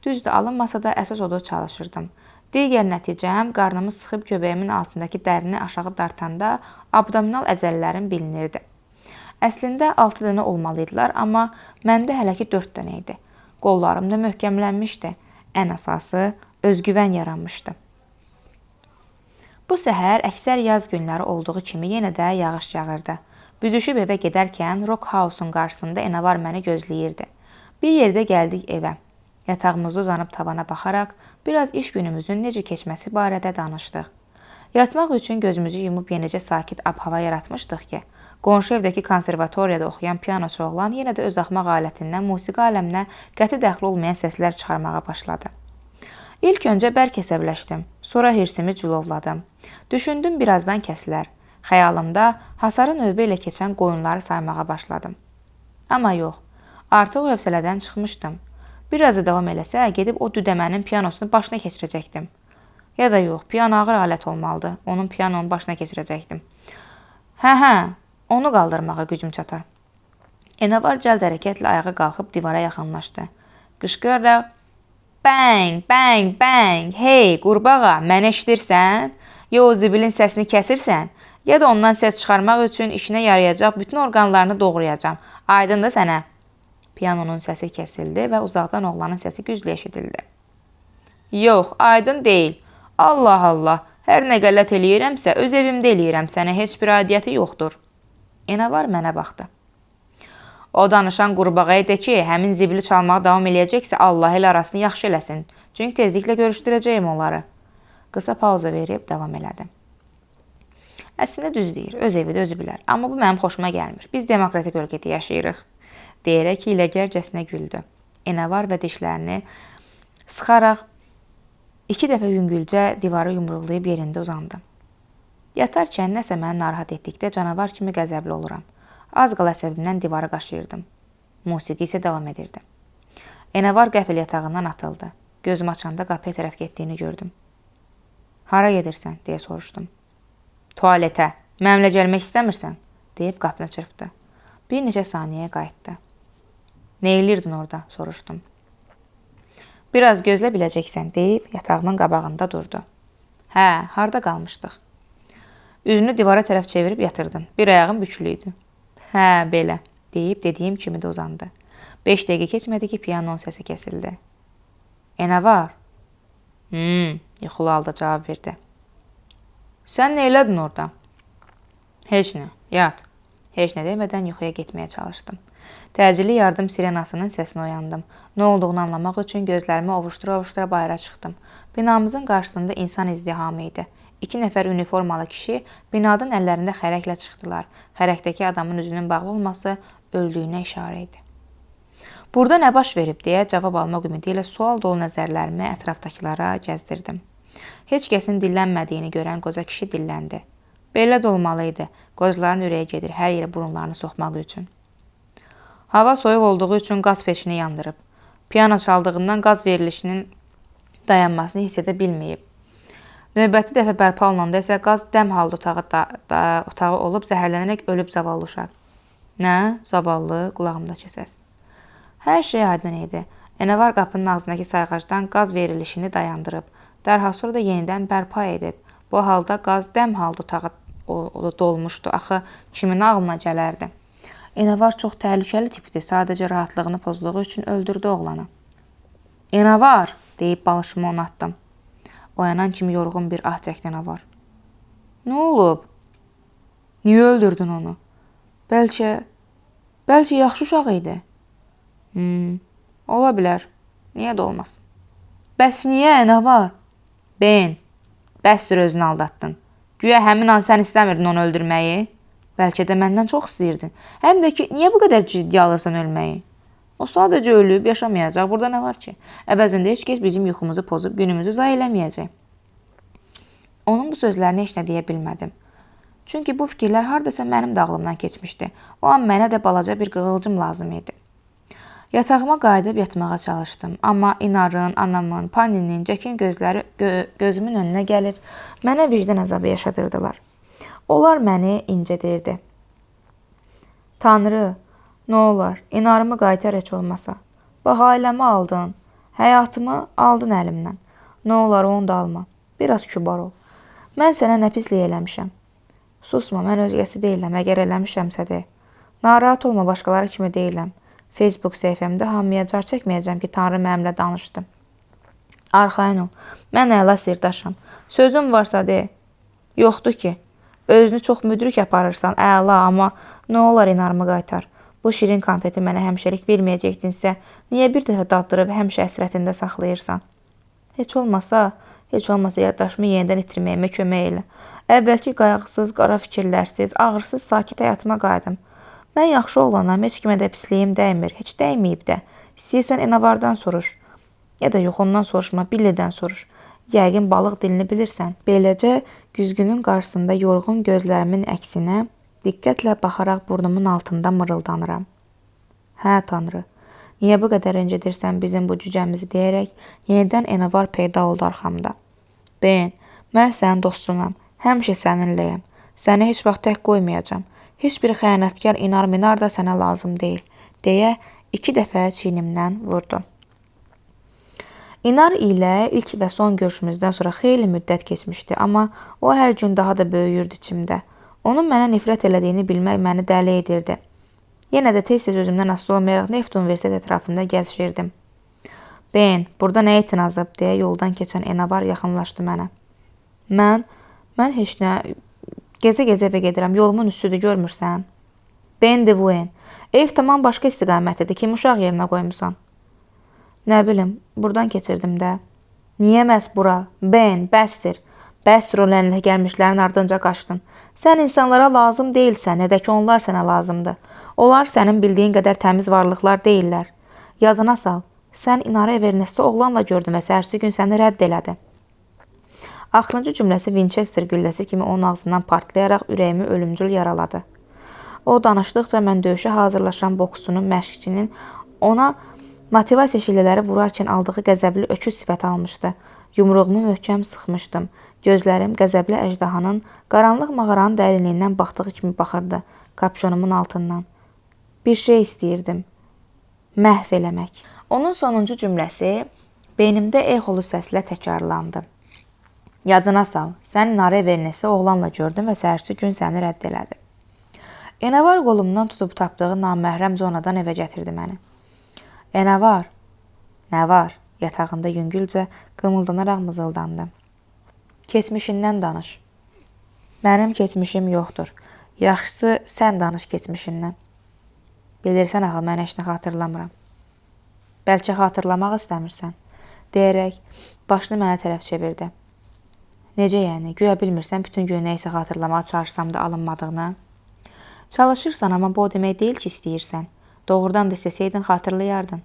Düzdür, alınmasa da əsas oda çalışırdım. Digər nəticəm qarnımı sıxıb göbəyimin altındakı dərini aşağı dartanda abdominal əzələlərim bilinirdi. Əslində 6 dənə olmalıydılar, amma məndə hələ ki 4 dənə idi. Qollarım da möhkəmlənmişdi. Ən əsası özgüvən yaranmışdı. Bu səhər əksər yaz günləri olduğu kimi yenə də yağış yağırdı. Büzüşüb evə gedərkən Rock House-un qarşısında Enavar məni gözləyirdi. Bir yerdə gəldik evə. Yatağımızda uzanıb tavana baxaraq biraz iş günümüzün necə keçməsi barədə danışdıq. Yatmaq üçün gözümüzü yumub yenicə sakit ab-hava yaratmışdıq ki, qonşu evdəki konservatoriyada oxuyan pianoçu oğlan yenə də öz axmaq alətindən musiqi aləminə qəti dəxli olmayan səslər çıxarmağa başladı. İlk öncə bərk əsəbləşdim, sonra hirsimi cülovladım. Düşündüm birazdan kəsilər. Xəyalımda hasarı növbə ilə keçən qoyunları saymağa başladım. Amma yox, artıq o hövsələdən çıxmışdım. Biraz da davam eləsə, gedib o düdəmənin pianosunu başına keçirəcəkdim. Ya da yox, piano ağır alət olmalıdır, onun pianonun başına keçirəcəkdim. Hə, onu qaldırmağa gücüm çatar. Enavar cəld hərəkətlə ayağa qalxıb divara yaxınlaşdı. Qışqıraraq, bang, bang, bang, hey qurbağa, mənə eşidirsən? Ya o zibilin səsini kəsirsən, ya da ondan səs çıxarmaq üçün işinə yarayacaq bütün orqanlarını doğrayacam. Aydındır sənə. Pianonun səsi kəsildi və uzaqdan oğlanın səsi güclü eşidildi. Yox, aydın deyil. Allah Allah, hər nə qələt eləyirəmsə, öz evimdə eləyirəm, sənə heç bir aidiyyəti yoxdur. Enavar mənə baxdı. O danışan qurbağaya de ki, həmin zibili çalmağa davam eləyəcəksə, Allah el arasını yaxşı eləsin. Çünki tezliklə görüşdürəcəyim onları. Qısa pauza verib davam elədim. Əslində düz deyir, öz evi də özü bilər. Amma bu mənim xoşuma gəlmir. Biz demokratik ölkədə yaşayırıq. Deyərək hiləgərcəsinə güldü. Enavar və dişlərini sıxaraq 2 dəfə yüngülcə divarı yumruqlayıb yerində uzandı. Yatarkən nəsə məni narahat etdikdə canavar kimi qəzəbli oluram. Az qala əsəbimdən divarı qaşıyırdım. Musiqi isə davam edirdi. Enavar qəfil yatağından atıldı. Gözüm açanda qapıya tərəf getdiyini gördüm. Hara gedirsən, deyə soruşdum. Tualetə. Mənimlə gəlmək istəmirsən, deyib qapını çırpdı. Bir neçə saniyəyə qayıtdı. Nə eləyirdin orada, soruşdum. Biraz gözlə biləcəksən, deyib yatağımın qabağında durdu. Hə, harda qalmışdıq? Üzünü divara tərəf çevirib yatırdın. Bir ayağım büklü idi. Hə, belə, deyib dediyim kimi də uzandı. 5 dəqiqə keçmədi ki, piyanon səsi kəsildi. Nə var? Yuxulu halda cavab verdi. Sən nə elədin orada? Heç nə, yat. Heç nə demədən yuxuya getməyə çalışdım. Təcili yardım sirenasının səsinə oyandım. Nə olduğunu anlamaq üçün gözlərimi ovuşdura-ovuşdura bayıra çıxdım. Binamızın qarşısında insan izdihamı idi. 2 nəfər uniformalı kişi binadan əllərində xərəklə çıxdılar. Xərəkdəki adamın üzünün bağlı olması öldüyünə işarə idi. Burada nə baş verib deyə cavab almaq ümidi ilə sual dolu nəzərlərimi ətrafdakılara gəzdirdim. Heç kəsin dillənmədiyini görən qoca kişi dilləndi. Belə də olmalıydı. Qocaların ürəyi gedir hər yerə burunlarını soxmaq üçün. Hava soyuq olduğu üçün qaz peçini yandırıb. Piyano çaldığından qaz verilişinin dayanmasını hiss edə bilməyib. Növbəti dəfə bərpa olunanda isə qaz dəm halda otağı olub zəhərlənərək ölüb zavallı uşaq. Nə? Zavallı, qulağımdakı səs. Hər şey aydın idi. Enavar qapının ağzındakı sayğacdan qaz verilişini dayandırıb. Dərhal sonra da yenidən bərpa edib. Bu halda qaz dəm halda otağı dolmuşdu. Axı kimin ağlına gələrdi? Enavar çox təhlükəli tipdir. Sadəcə rahatlığını pozduğu üçün öldürdü oğlanı. Enavar, deyib balışımı ona atdım. Oyanan kimi yorğun bir ah çəkdi Enavar. Nə olub? Niyə öldürdün onu? Bəlkə yaxşı uşaq idi. Ola bilər. Niyə də olmasın? Bəs niyə, nə var? Ben, bəsdir özünü aldatdın. Güya həmin an sən istəmirdin onu öldürməyi. Bəlkə də məndən çox istəyirdin. Həm də ki, niyə bu qədər ciddi alırsan ölməyi? O sadəcə ölüb, yaşamayacaq. Burada nə var ki? Əvəzində heç kəs bizim yuxumuzu pozub günümüzü zay eləməyəcək. Onun bu sözlərini heç nə deyə bilmədim. Çünki bu fikirlər hardasa mənim də ağlımdan keçmişdi. O an mənə də balaca bir qığılcım lazım idi. Yatağıma qayıdıb yatmağa çalışdım. Amma İnarın, anamın, Paninin, Cəkin gözləri gözümün önünə gəlir, mənə vicdan əzabı yaşadırdılar. Onlar məni incidirdi. Tanrı, nə olar, İnarımı qaytar heç olmasa. Bax, ailəmi aldın, həyatımı aldın əlimdən. Nə olar, onu da alma. Biraz kübar ol. Mən sənə nə pislik eləmişəm. Susma, mən özgəsi deyiləm, əgər eləmişəmsə de. Narahat olma, başqaları kimi deyiləm. Facebook səhifəmdə hamıya car çəkməyəcəm ki, Tanrı mənimlə danışdı. Arxayın ol, mən əla sirdaşam. Sözüm varsa de. Yoxdur ki, özünü çox müdrik aparırsan, əla, amma nə olar İnarımı qaytar. Bu şirin konfeti mənə həmişəlik verməyəcəkdinsə, niyə bir dəfə daddırıb həmişə əsrətində saxlayırsan? Heç olmasa yaddaşımı yenidən itirməyimə kömək elə. Əvvəlki qayğısız, qara fikirlərsiz, ağırsız, sakit həyatıma qayıdım. Mən yaxşı oğlanam, heç kimə də pisliyim dəymir, heç dəyməyib də. İstəyirsən Enavardan soruş. Ya da yox, ondan soruşma, Billidən soruş. Yəqin balıq dilini bilirsən. Beləcə, güzgünün qarşısında yorğun gözlərimin əksinə diqqətlə baxaraq burnumun altında mırıldanıram. Hə, Tanrı, niyə bu qədər incidirsən bizim bu cücəmizi deyərək, yenidən Enavar peyda oldu arxamda. Ben, mən sənin dostunam, həmişə səninləyəm. Səni heç vaxt tək qoymayacam. Heç bir xəyanətkar inar-minar da sənə lazım deyil, deyə 2 dəfə çiynimdən vurdu. İnar ilə ilk və son görüşümüzdən sonra xeyli müddət keçmişdi, amma o hər gün daha da böyüyürdü içimdə. Onun mənə nifrət elədiyini bilmək məni dəli edirdi. Yenə də tez-tez özümdən asılı olmayaraq Neft Universitet ətrafında gəzişirdim. Ben, burada nə itin azıb, deyə yoldan keçən Enavar yaxınlaşdı mənə. Mən heç nə... Gecə-gecə evə gedirəm, yolumun üstüdür, görmürsən? Ben de Vuen, ev tamam başqa istiqamətlidir, kim uşaq yerinə qoymusan? Nə bilim, buradan keçirdim də. Niyə məhz bura? Ben, bəsdir. Bəsdir o lənətə gəlmişlərin ardınca qaçdın. Sən insanlara lazım deyilsən, nə də ki onlar sənə lazımdır. Onlar sənin bildiyin qədər təmiz varlıqlar deyillər. Yadına sal, sən İnara Evernestdə oğlanla gördün və səhərsi gün səni rədd elədi. Axırıncı cümləsi Winchester gülləsi kimi onun ağzından partlayaraq ürəyimi ölümcül yaraladı. O danışdıqca mən döyüşə hazırlaşan boksçunun məşqçinin ona Motivasiya şillələri vurarkən aldığı qəzəbli öküz sifəti almışdı. Yumruğumu möhkəm sıxmışdım. Gözlərim qəzəbli əjdahanın qaranlıq mağaranın dərinliyindən baxdığı kimi baxırdı, kapşonumun altından. Bir şey istəyirdim. Məhv eləmək. Onun sonuncu cümləsi beynimdə exolu səslə təkrarlandı. Yadına sal, sən Nare Vernesi oğlanla gördün və səhərsi gün səni rədd elədi. Enavar qolumdan tutub tapdığı naməhrəm zonadan evə gətirdi məni. Enavar, nə var? Yatağında yüngülcə qımıldanaraq mızıldandı. Keçmişindən danış. Mənim keçmişim yoxdur. Yaxşısı sən danış keçmişindən. Bilirsən axı, mən heç nə xatırlamıram. Bəlkə xatırlamaq istəmirsən, deyərək başını mənə tərəf çevirdi. Necə yəni, güya bilmirsən bütün gün neysə xatırlamağa çalışsam da alınmadığını? Çalışırsan, amma bu o demək deyil ki, istəyirsən. Doğrudan da istəsəydin xatırlayardın.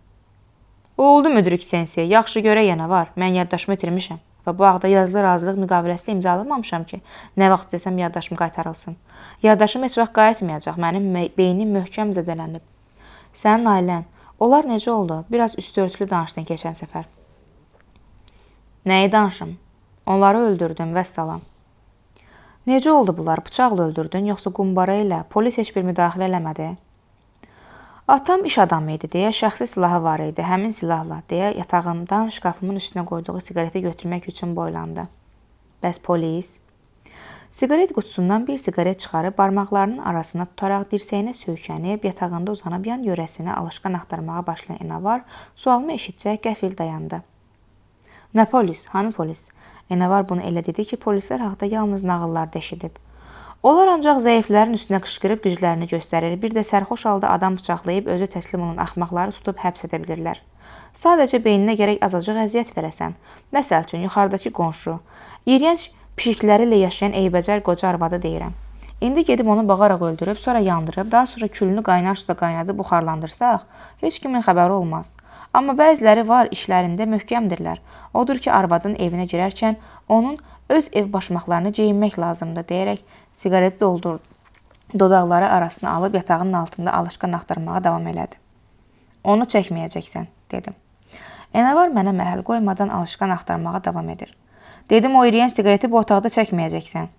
Oldu müdrik sensi, yaxşı görə yenə var. Mən yaddaşımı itirmişəm və bu haqda yazılı razılıq müqaviləsində imzalamamışam ki, nə vaxt desəm yaddaşım qaytarılsın. Yaddaşım heç vaxt qayıtmayacaq, mənim beynim möhkəm zədələnib. Sənin ailən, onlar necə oldu? Biraz üstü örtülü danışdın keçən səfər. Nəyi danışım? Onları öldürdüm, vəssalam. Necə oldu bunlar? Bıçaqla öldürdün, yoxsa qumbara ilə? Polis heç bir müdaxilə eləmədi. Atam iş adamı idi deyə şəxsi silahı var idi. Həmin silahla deyə yatağımdan şkafımın üstünə qoyduğu siqareti götürmək üçün boylandı. Bəs polis? Siqaret qutusundan bir siqaret çıxarıb barmaqlarının arasına tutaraq dirsəyinə söykənib yatağında uzanıb yan yörəsini alışqan axtarmağa başlayan Enavar sualımı eşitcək qəfil dayandı. Nə polis? Hanı polis? Enavar bunu elə dedi ki, polislər haqda yalnız nağıllarda eşidib. Onlar ancaq zəiflərin üstünə qışqırıb güclərini göstərir, bir də sərxoş halda adam bıçaqlayıb özü təslim olan axmaqları tutub həbs edə bilirlər. Sadəcə beyninə gərək azacıq əziyyət verəsən. Məsəl üçün, yuxarıdakı qonşu, iyrənc pişikləri ilə yaşayan eybəcər qoca arvadı deyirəm. İndi gedib onu bağaraq öldürüb, sonra yandırıb, daha sonra külünü qaynar suda qaynadıb buxarlandırsaq, heç kimin xəbəri olmaz. Amma bəziləri var, işlərində möhkəmdirlər. Odur ki, arvadın evinə girərkən onun öz ev başmaqlarını geyinmək lazımdır, deyərək siqareti doldurdu. Dodaqları arasına alıb yatağının altında alışqan axtarmağa davam elədi. Onu çəkməyəcəksən, dedim. Enavar mənə məhəl qoymadan alışqan axtarmağa davam edir. Dedim, o iriyən siqareti bu otaqda çəkməyəcəksən.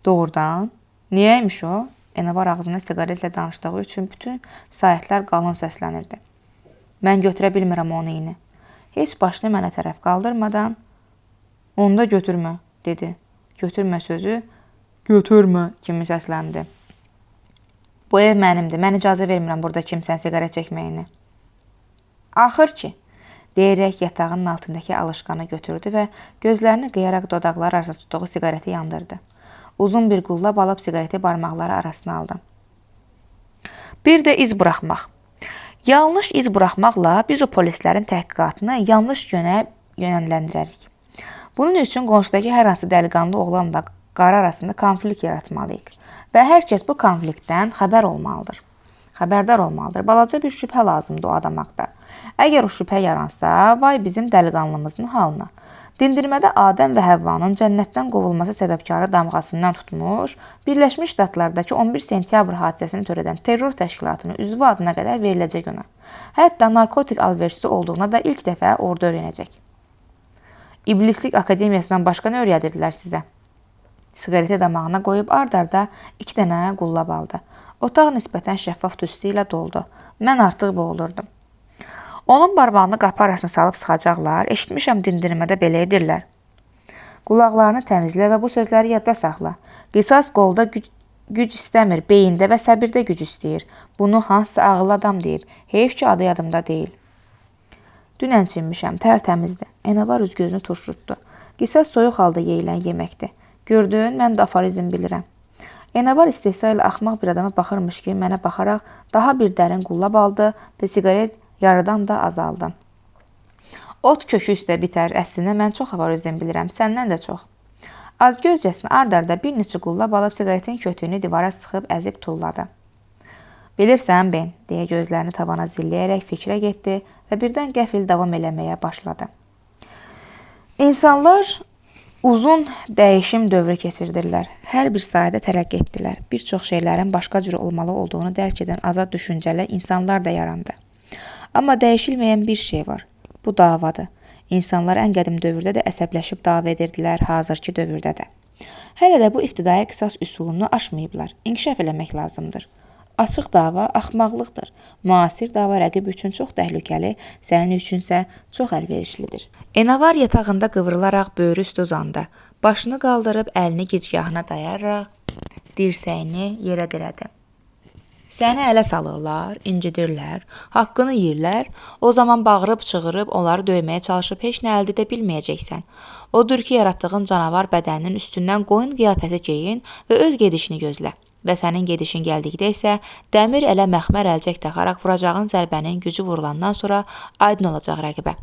Doğrudan? Niyəymiş o? Enavar ağzına siqaretlə danışdığı üçün bütün sayətlər qalın səslənirdi. Mən götürə bilmirəm onu ini. Heç başını mənə tərəf qaldırmadan, onda götürmə, dedi. Götürmə sözü, götürmə kimi səsləndi. Bu ev mənimdir, mən icazə vermirəm burada kimsən siqaret çəkməyini. Axır ki, deyərək yatağının altındakı alışqanı götürdü və gözlərini qıyaraq dodaqları arasında tutduğu siqareti yandırdı. Uzun bir qullab alıb siqareti barmaqları arasına aldı. Bir də iz buraxmaq. Yanlış iz buraxmaqla biz o polislərin təhqiqatını yanlış yönə yönləndirərik. Bunun üçün qonşudakı hər hansı dəliqanlı oğlanla qarı arasında konflikt yaratmalıyıq və hər kəs bu konfliktdən xəbərdar olmalıdır. Balaca bir şübhə lazımdır o adam haqda. Əgər o şübhə yaransa, vay bizim dəliqanlımızın halına. Dindirmədə Adəm və Həvvanın cənnətdən qovulması səbəbkarı damğasından tutmuş, Birləşmiş Ştatlardakı 11 sentyabr hadisəsini törədən terror təşkilatının üzvü adına qədər veriləcək ona. Hətta narkotik alverçisi olduğuna da ilk dəfə orada öyrənəcək. İblislik Akademiyasından başqa nə öyrədirdilər sizə? Siqareti damağına qoyub ard-arda 2 dənə qullab aldı. Otaq nisbətən şəffaf tüstü ilə doldu. Mən artıq boğulurdum. Onun barmağını qapı arasına salıb sıxacaqlar, eşitmişəm dindirmədə belə edirlər. Qulaqlarını təmizlə və bu sözləri yadda saxla. Qisas qolda güc istəmir, beyində və səbirdə güc istəyir. Bunu hansısa ağıllı adam deyib. Heyf ki, adı yadımda deyil. Dünən çinmişəm, tərtəmizdir. Enavar üz-gözünü turşutdu. Qisas soyuq halda yeyilən yeməkdir. Gördün, mən də aforizm bilirəm. Enavar istehsa ilə axmaq bir adama baxırmış ki, mənə baxaraq daha bir dərin qullab aldı və siqaret yarıdan da azaldı. Ot kökü üstə bitər. Əslində mən çox aforizm bilirəm, səndən də çox. Azgözcəsinə ard-arda bir neçə qullab alıb siqaretin kötüyünü divara sıxıb əzib tulladı. Bilirsən, Ben, deyə gözlərini tavana zilləyərək fikrə getdi və birdən qəfil davam eləməyə başladı. İnsanlar uzun dəyişim dövrü keçirdirlər. Hər bir sahədə tərəqqi etdilər. Bir çox şeylərin başqa cür olmalı olduğunu dərk edən azad düşüncəli insanlar da yarandı. Amma dəyişilməyən bir şey var. Bu davadır. İnsanlar ən qədim dövrdə də əsəbləşib dava edirdilər, hazırki dövrdə də. Hələ də bu ibtidai qisas üsulunu aşmayıblar. İnkişaf eləmək lazımdır. Açıq dava axmaqlıqdır. Müasir dava rəqib üçün çox təhlükəli, sənin üçünsə çox əlverişlidir. Enavar yatağında qıvrılaraq böyrü üstə uzandı. Başını qaldırıb əlini gicgahına dayaraq dirsəyini yerə dirədi. Səni ələ salırlar, incidirlər, haqqını yeyirlər, o zaman bağırıb çığırıb onları döyməyə çalışıb heç nə əldə edə bilməyəcəksən. Odur ki, yaratdığın canavar bədəninin üstündən qoyun qiyafəsi geyin və öz gedişini gözlə. Və sənin gedişin gəldikdə isə dəmir ələ məxmər əlcək taxaraq vuracağın zərbənin gücü vurulandan sonra aydın olacaq rəqibə.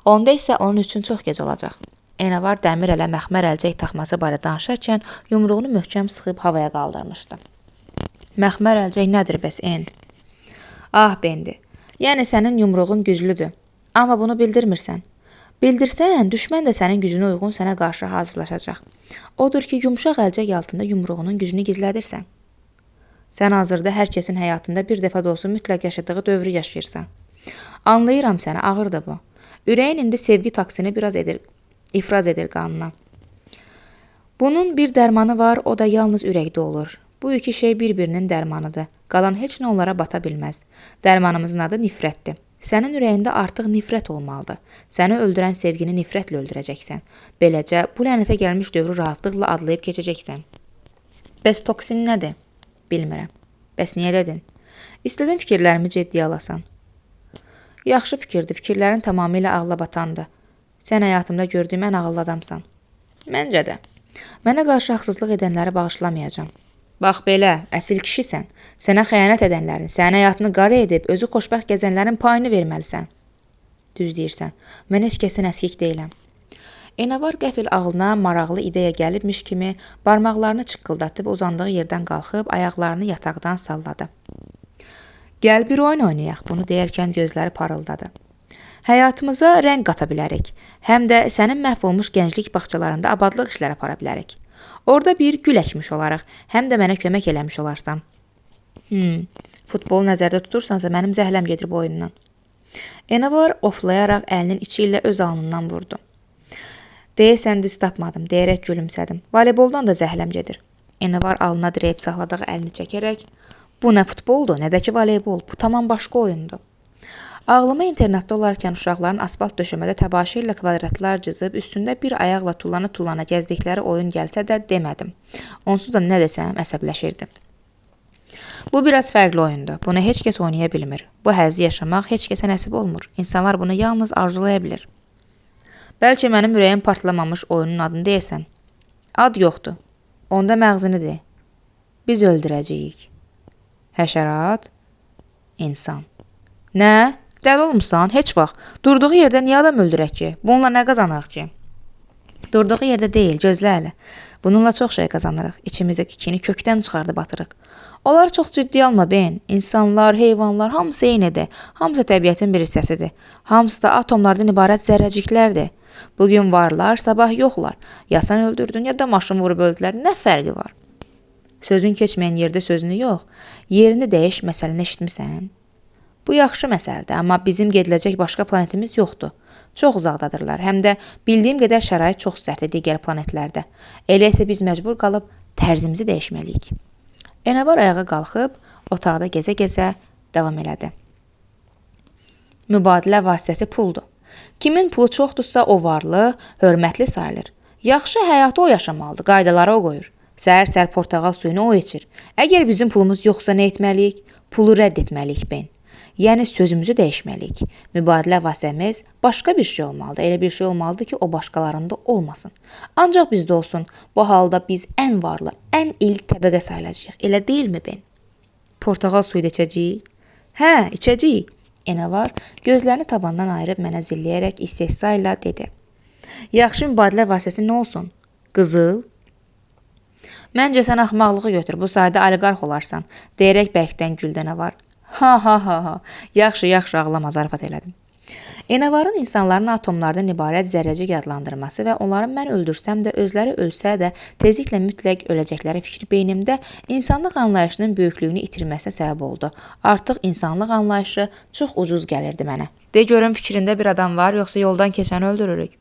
Onda isə onun üçün çox gec olacaq. Enavar dəmir ələ məxmər əlcək taxması barədə danışarkən yumruğunu möhkəm sıxıb havaya qaldırmışdı. Məxmər əlcək nədir bəs en? Ah, Bendi. Yəni sənin yumruğun güclüdür. Amma bunu bildirmirsən. Bildirsən, düşmən də sənin gücünə uyğun sənə qarşı hazırlaşacaq. Odur ki, yumşaq əlcək altında yumruğunun gücünü gizlədirsən. Sən hazırda hər kəsin həyatında bir dəfə də olsa mütləq yaşadığı dövrü yaşayırsan. Anlayıram səni, ağırdır bu. Ürəyin indi sevgi taksini ifraz edir qanına. Bunun bir dərmanı var, o da yalnız ürəkdə olur. Bu iki şey bir-birinin dərmanıdır. Qalan heç nə onlara bata bilməz. Dərmanımızın adı nifrətdir. Sənin ürəyində artıq nifrət olmalıdır. Səni öldürən sevgini nifrətlə öldürəcəksən. Beləcə, bu lənətə gəlmiş dövrü rahatlıqla adlayıb keçəcəksən. Bəs toksin nədir? Bilmirəm. Bəs niyə dedin? İstədim fikirlərimi ciddiyə alasan. Yaxşı fikirdir, fikirlərin tamamilə ağla batandır. Sən həyatımda gördüyüm ən ağıllı adamsan. Məncə də. Mənə qarşı haqsızlıq edənləri bağışlamayacağam. Bax belə, əsil kişisən. Sənə xəyanət edənlərin, sənin həyatını qara edib, özü xoşbəxt gəzənlərin payını verməlisən. Düz deyirsən, mən heç kəsin əskik deyiləm. Enavar qəfil ağlına maraqlı ideya gəlibmiş kimi barmaqlarını çıqqıldatıb uzandığı yerdən qalxıb ayaqlarını yataqdan salladı. Gəl bir oyun oynayaq, bunu deyərkən gözləri parıldadı. Həyatımıza rəng qata bilərik, həm də sənin məhv olmuş gənclik bağçalarında abadlıq işləri apara bilərik. Orada bir gül əkmiş olaraq, həm də mənə kömək eləmiş olarsan. Futbolu nəzərdə tutursansa mənim zəhləm gedir bu oyundan. Enavar oflayaraq əlinin içi ilə öz alnından vurdu. Deyəsən düz tapmadım, deyərək gülümsədim. Voleyboldan da zəhləm gedir. Enavar alnına dirəyib saxladığı əlini çəkərək, bu nə futboldur, nə də ki voleybol, bu tamam başqa oyundur. Ağlıma internetdə olarkən uşaqların asfalt döşəmədə təbaşir ilə kvadratlar cızıb, üstündə bir ayaqla tullana gəzdikləri oyun gəlsə də demədim. Onsuz da nə desəm əsəbləşirdim. Bu biraz fərqli oyundur. Bunu heç kəs oynaya bilmir. Bu həzzi yaşamaq heç kəsə nəsib olmur. İnsanlar bunu yalnız arzulaya bilir. Bəlkə mənim ürəyim partlamamış oyunun adını deyəsən. Ad yoxdur. Onda məğzini de. Biz öldürəcəyik. Həşərat, insan. Nə? Dəli olmuşsan? Heç vaxt. Durduğu yerdə niyə adam öldürək ki? Bununla nə qazanırıq ki? Durduğu yerdə deyil, gözlə hələ. Bununla çox şey qazanırıq. İçimizdəki kini kökdən çıxardıb atırıq. Onlar çox ciddi alma Ben. İnsanlar, heyvanlar, hamısı eynidir. Hamısı təbiətin bir hissəsidir. Hamısı da atomlardan ibarət zərrəciklərdir. Bugün varlar, sabah yoxlar. Ya sən öldürdün, ya da maşın vurub öldülər. Nə fərqi var? Sözün keçməyən yerdə sözünü yox. Yerini dəyiş, məsələni eşitmisən? Bu yaxşı məsələdir, amma bizim gediləcək başqa planetimiz yoxdur. Çox uzaqdadırlar, həm də bildiyim qədər şərait çox sərtdir digər planetlərdə. Elə isə biz məcbur qalıb tərzimizi dəyişməliyik. Enavar ayağa qalxıb, otaqda gəzə-gəzə davam elədi. Mübadilə vasitəsi puldur. Kimin pulu çoxdursa o varlı, hörmətli sayılır. Yaxşı həyatı o yaşamalıdır, qaydaları o qoyur. Səhər-səhər portağal suyunu o içir. Əgər bizim pulumuz yoxsa nə etməliyik? Pulu rədd etməliyik Ben. Yəni sözümüzü dəyişməliyik. Mübadilə vasitəmiz başqa bir şey olmalıdır. Elə bir şey olmalıdır ki, o başqalarında olmasın. Ancaq bizdə olsun. Bu halda biz ən varlı, ən elit təbəqə sayılacağıq. Elə deyilmi Ben? Portağal suyu da içəcəyik? Hə, içəcəyik. Enavar gözlərini tabandan ayırıb mənə zilləyərək istehza ilə dedi. Yaxşı mübadilə vasitəsi nə olsun? Qızıl? Məncə sən axmaqlığı götür, bu sayda oliqarx olarsan, deyərək bərkdən güldənə var. Ha. Yaxşı ağlama, zarafat elədim. Enavarın insanların atomlardan ibarət zərrəcik adlandırması və onların mən öldürsəm də, özləri ölsə də tezliklə mütləq öləcəkləri fikri beynimdə insanlıq anlayışının böyüklüyünü itirməsinə səbəb oldu. Artıq insanlıq anlayışı çox ucuz gəlirdi mənə. De görüm fikrində bir adam var, yoxsa yoldan keçəni öldürürük?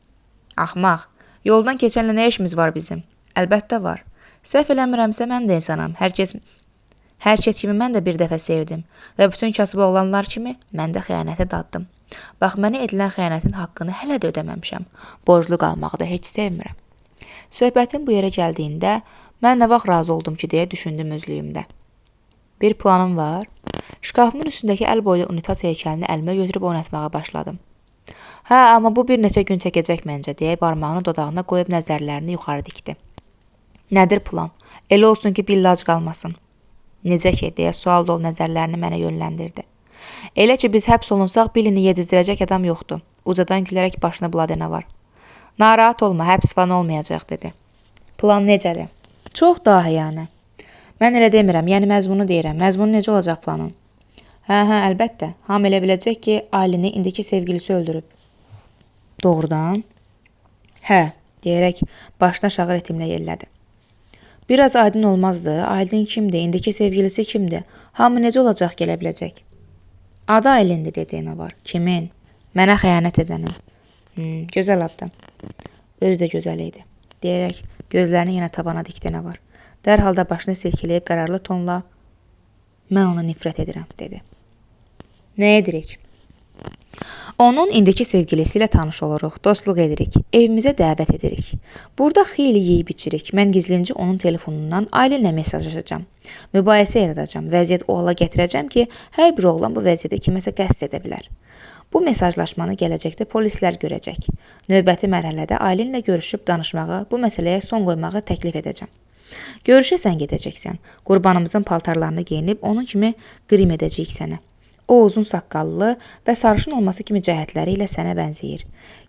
Axmaq, yoldan keçənlə nə işimiz var bizim? Əlbəttə var. Səhv eləmirəmsə mən də insanam. Hər kəs kimi mən də bir dəfə sevdim və bütün kasıb oğlanlar kimi mən də xəyanəti daddım. Bax, mənə edilən xəyanətin haqqını hələ də ödəməmişəm. Borclu qalmağı da heç sevmirəm. Söhbətin bu yerə gəldiyində mən nə vaxt razı oldum ki, deyə düşündüm özlüyümdə. Bir planım var. Şkafımın üstündəki əl boylu unitas heykəlini əlimə götürüb oynatmağa başladım. Hə, amma bu bir neçə gün çəkəcək məncə, deyə barmağını dodağına qoyub nəzərlərini yuxarı dikdi. Nədir plan? Elə olsun ki, billac qalmasın. Necə ki, deyə sual dolu nəzərlərini mənə yönləndirdi. Elə ki, biz həbs olunsaq, Billini yedizdirəcək adam yoxdur. Ucadan gülərək başını buladı nə var. Narahat olma, həbs falan olmayacaq, dedi. Plan necədir? Çox dahiyanə. Mən elə demirəm, yəni məzmunu deyirəm. Məzmunu necə olacaq planın? Hə, əlbəttə. Hamı elə biləcək ki, Ailini indiki sevgilisi öldürüb. Doğrudan? Hə, deyərək başına şağır etimlə yellədi. Biraz aydın olmazdı. Aylin kimdir? İndiki sevgilisi kimdir? Hamı necə olacaq gələ biləcək? Adı Aylindir, dedi Enavar. Kimin? Mənə xəyanət edənin. Gözəl addır. Özü də gözəl idi. Deyərək gözlərini yenə tabana dikdi Enavar. Dərhal da başını silkələyib qərarlı tonla mən ona nifrət edirəm, dedi. Nə edirik? Onun indiki sevgilisi ilə tanış oluruq, dostluq edirik, evimizə dəvət edirik. Burada xeyli yeyib içirik. Mən gizlincə onun telefonundan Aylinlə mesajlaşacağam. Mübahisə yaradacağam. Vəziyyət o hala gətirəcəm ki, hər bir oğlan bu vəziyyətə kiməsə qəsd edə bilər. Bu mesajlaşmanı gələcəkdə polislər görəcək. Növbəti mərhələdə Aylinlə görüşüb danışmağı, bu məsələyə son qoymağı təklif edəcəm. Görüşə sən gedəcəksən. Qurbanımızın paltarlarını geyinib onun kimi qrim edəcəyik sənə. O uzun saqqallı və sarışın olması kimi cəhətləri ilə sənə bənzəyir.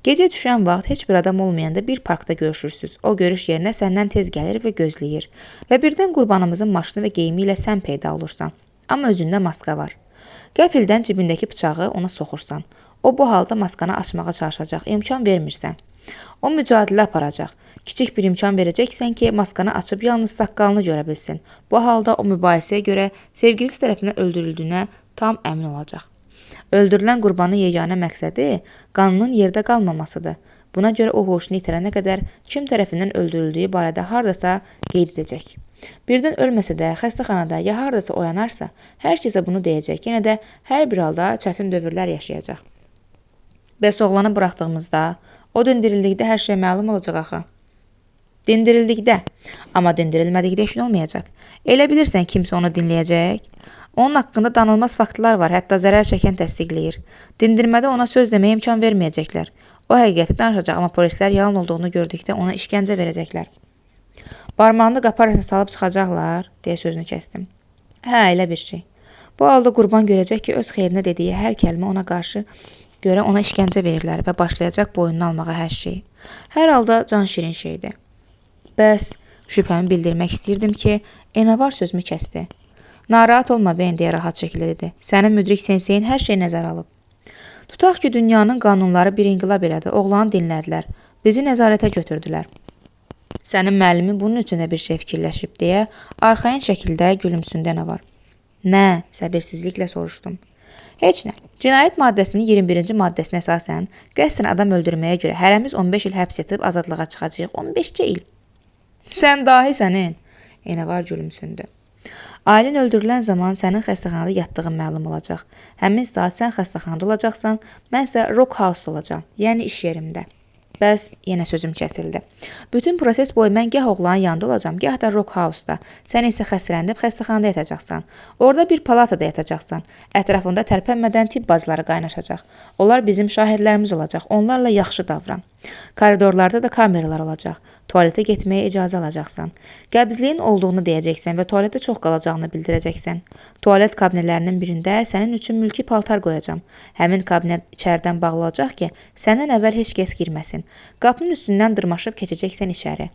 Gecə düşən vaxt heç bir adam olmayanda bir parkda görüşürsüz. O görüş yerinə səndən tez gəlir və gözləyir. Və birdən qurbanımızın maşını və geyimi ilə sən peyda olursan. Amma özündə maska var. Qəfildən cibindəki bıçağı ona soxursan. O bu halda maskanı açmağa çalışacaq, imkan vermirsən. O mücadilə aparacaq. Kiçik bir imkan verəcəksən ki, maskanı açıb yalnız saqqalını görə bilsin. Bu halda o mübahisəyə görə sevgilisi tərəfindən öldürüldüyünə tam əmin olacaq. Öldürülən qurbanın yeganə məqsədi qanının yerdə qalmamasıdır. Buna görə o hoşunu itirənə qədər kim tərəfindən öldürüldüyü barədə hardasa qeyd edəcək. Birdən ölməsə də, xəstəxanada ya hardasa oyanarsa, hər kəsə bunu deyəcək. Yenə də hər bir halda çətin dövrlər yaşayacaq. Bəs oğlanı buraxdığımızda, o dindirildikdə hər şey məlum olacaq axı. Dindirildikdə, amma dindirilmədikdə işin olmayacaq. Elə bilirsən kimsə onu dinləyəcək? Onun haqqında danılmaz faktlar var, hətta zərər çəkən təsdiqləyir. Dindirmədə ona söz deməyə imkan verməyəcəklər. O həqiqəti danışacaq, amma polislər yalan olduğunu gördükdə ona işgəncə verəcəklər. Barmağını qapı arasına salıb çıxacaqlar, deyə sözünü kəsdim. Hə, elə bir şey. Bu halda qurban görəcək ki, öz xeyrinə dediyi hər kəlmə ona qarşı görə ona işgəncə verirlər və başlayacaq boynunu almağa hər şeyi. Hər halda can şirin şeydir. Bəs şübhəmi bildirmək istəyirdim ki, Enavar sözümü kəsdi. Narahat olma, Ben, deyə rahat şəkildə dedi. Sənin müdrik senseyin hər şey nəzərə alıb. Tutaq ki, dünyanın qanunları bir inqilab elədi. Oğlanı dinlədilər. Bizi nəzarətə götürdülər. Sənin müəllimin bunun üçün də bir şey fikirləşib, deyə arxayın şəkildə gülümsündə nə var? Nə? Səbirsizliklə soruşdum. Heç nə. Cinayət maddəsinin 21-ci maddəsinə əsasən qəsdən adam öldürməyə görə hərəmiz 15 il həbs etib azadlığa çıxacağıq. 15 il. Sən dahi sənin. Enavar gülümsündü. Ailin öldürülən zaman sənin xəstəxanada yatdığın məlum olacaq. Həmin saat sən xəstəxanada olacaqsan, mən isə Rock House olacağam, yəni iş yerimdə. Bəs yenə sözüm kəsildi. Bütün proses boyu mən gah oğlanın yanında olacağam, gah da Rock House-da. Sən isə xəstələnib xəstəxanada yatacaqsan. Orada bir palatada yatacaqsan. Ətrafında tərpənmədən tibb bacıları qaynaşacaq. Onlar bizim şahidlərimiz olacaq. Onlarla yaxşı davran. Koridorlarda da kameralar olacaq. Tualetə getməyə icazə alacaqsan. Qəbzliyin olduğunu deyəcəksən və tualetdə çox qalacağını bildirəcəksən. Tualet kabinələrinin birində sənin üçün mülki paltar qoyacam. Həmin kabinət içəridən bağlı olacaq ki, səndən əvvəl heç kəs girməsin. Qapının üstündən dırmaşıb keçəcəksən içəri.